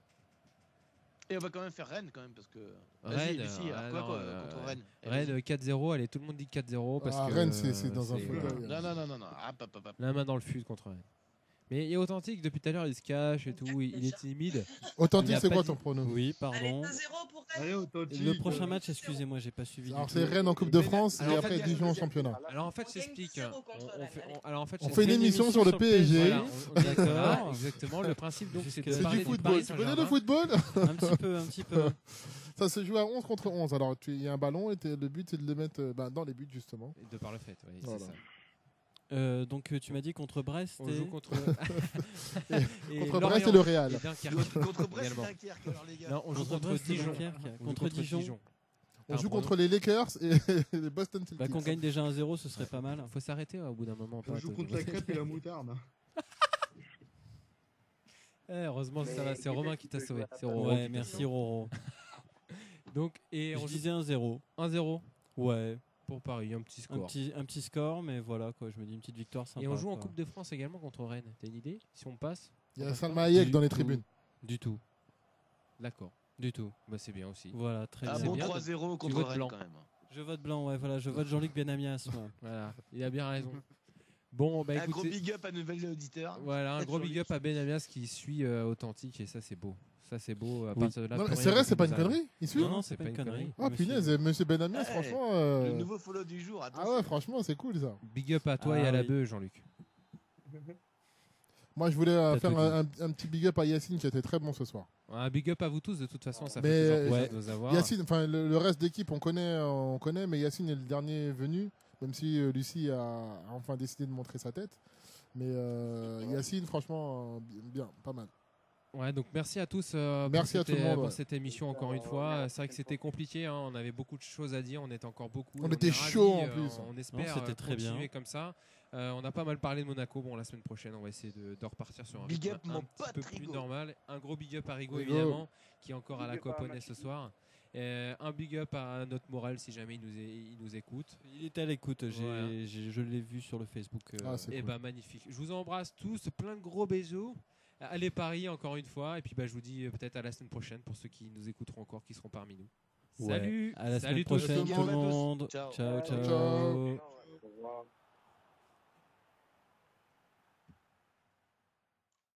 Et on va quand même faire Rennes quand même parce que. Rennes, Vas-y, Lucie, alors quoi contre Rennes? Rennes 4-0, allez, tout le monde dit 4-0 parce que Rennes, c'est dans un fauteuil. Non. La main dans le fut contre Rennes. Mais il est authentique, depuis tout à l'heure il se cache et tout, il est timide. Authentique, Il a c'est pas quoi dit- ton prono? Oui, Allez, pardon. 2-0 pour Rennes. Allez, authentique. Le prochain match, excusez-moi, j'ai pas suivi. Alors du c'est tout. Rennes en Coupe de France Alors, et en fait, après Dijon en championnat. Alors en fait, On je t'explique. gagne 0 contre Rennes, allez. Alors en fait, On je fait une t'explique. émission sur le PSG. Voilà, D'accord. voilà, exactement. Le principe donc c'est de C'est parler du Paris football. Tu connais le football? Un petit peu. Ça se joue à 11 contre 11. Alors il y a un ballon et le but c'est de le mettre dans les buts justement. De par le fait, oui, Voilà. c'est ça. Donc tu m'as dit contre Brest. On et- joue contre. Contre Brest et le Real. Contre Brest et également. Dunkerque, alors les gars. Non, on joue Contre contre Brest et Dijon. Dunkerque. On joue Contre Dijon. On joue Pardon. contre les Lakers et les Boston Celtics. Bah, qu'on gagne déjà 1-0, ce serait pas mal. Faut s'arrêter au bout d'un moment. On joue contre la crêpe et la moutarde. Heureusement, ça va. C'est Romain qui t'a sauvé. C'est Roro Ouais, qui t'a merci sauvé. Roro. Donc et Je on disais 1-0. 1-0 Ouais, pour Paris, un petit score. un petit score, mais voilà quoi. Je me dis une petite victoire sympa. Et on joue en quoi. Coupe de France également contre Rennes. T'as une idée? Si on passe? Il y on a passe Salma pas Hayek Du dans les tout. tribunes. Du tout. D'accord. Du tout. Bah c'est bien aussi. Voilà, très Un c'est bien. bon bien. 3-0 contre votes Rennes blanc. quand même. Je vote blanc, ouais, voilà, je vote Jean-Luc Benamias, moi. Voilà, il a bien raison. Bon, bah Un gros écoutez, big up à nouvel auditeur. voilà, un gros big up à Ben Amias qui suit Authentique et ça c'est beau. Ça c'est beau. À Oui. partir de là, Non, plus c'est rien vrai, ne c'est pas nous une arrive. connerie. Il suit. Non, c'est pas une connerie. Ah Monsieur. punaise, Monsieur Benamias, Ouais, franchement. Le nouveau follow du jour. Ah Attention. ouais, franchement, c'est cool ça. Big up à toi Ah et à la oui. bœuf, Jean-Luc. Moi, je voulais T'as faire tout un petit big up à Yacine qui était très bon ce soir. Un big up à vous tous de toute façon, ça Mais, fait toujours plaisir ouais, de vous avoir. Yacine, enfin le reste d'équipe, on connaît, mais Yacine est le dernier venu, même si Lucie a enfin décidé de montrer sa tête. Mais Yacine, franchement, bien, pas mal. Ouais, donc merci à tous Merci à tout le monde, pour ouais. cette émission encore une fois. C'est vrai que c'était compliqué, hein, on avait beaucoup de choses à dire, on était encore beaucoup. On était est ravis, chaud, en plus. On espère Non, c'était très continuer bien. comme ça. On a pas mal parlé de Monaco. Bon, la semaine prochaine, on va essayer de repartir sur un Big rythme up, un mon petit pote peu plus Rigo. normal. Un gros big up à Rigo, Rigo. évidemment, qui est encore à la Big up à Coponnet ce Machidi. soir. Un big up à notre Morel si jamais il nous écoute. Il était à l'écoute, Voilà. je l'ai vu sur le Facebook. Ah, c'est Et cool. bah magnifique. Je vous embrasse tous, plein de gros bisous. Allez Paris encore une fois et puis bah je vous dis peut-être à la semaine prochaine pour ceux qui nous écouteront encore, qui seront parmi nous. Ouais. Salut. À la semaine Salut prochaine, tous. tout le monde. Ciao. Ciao, ciao. Ciao. Au revoir.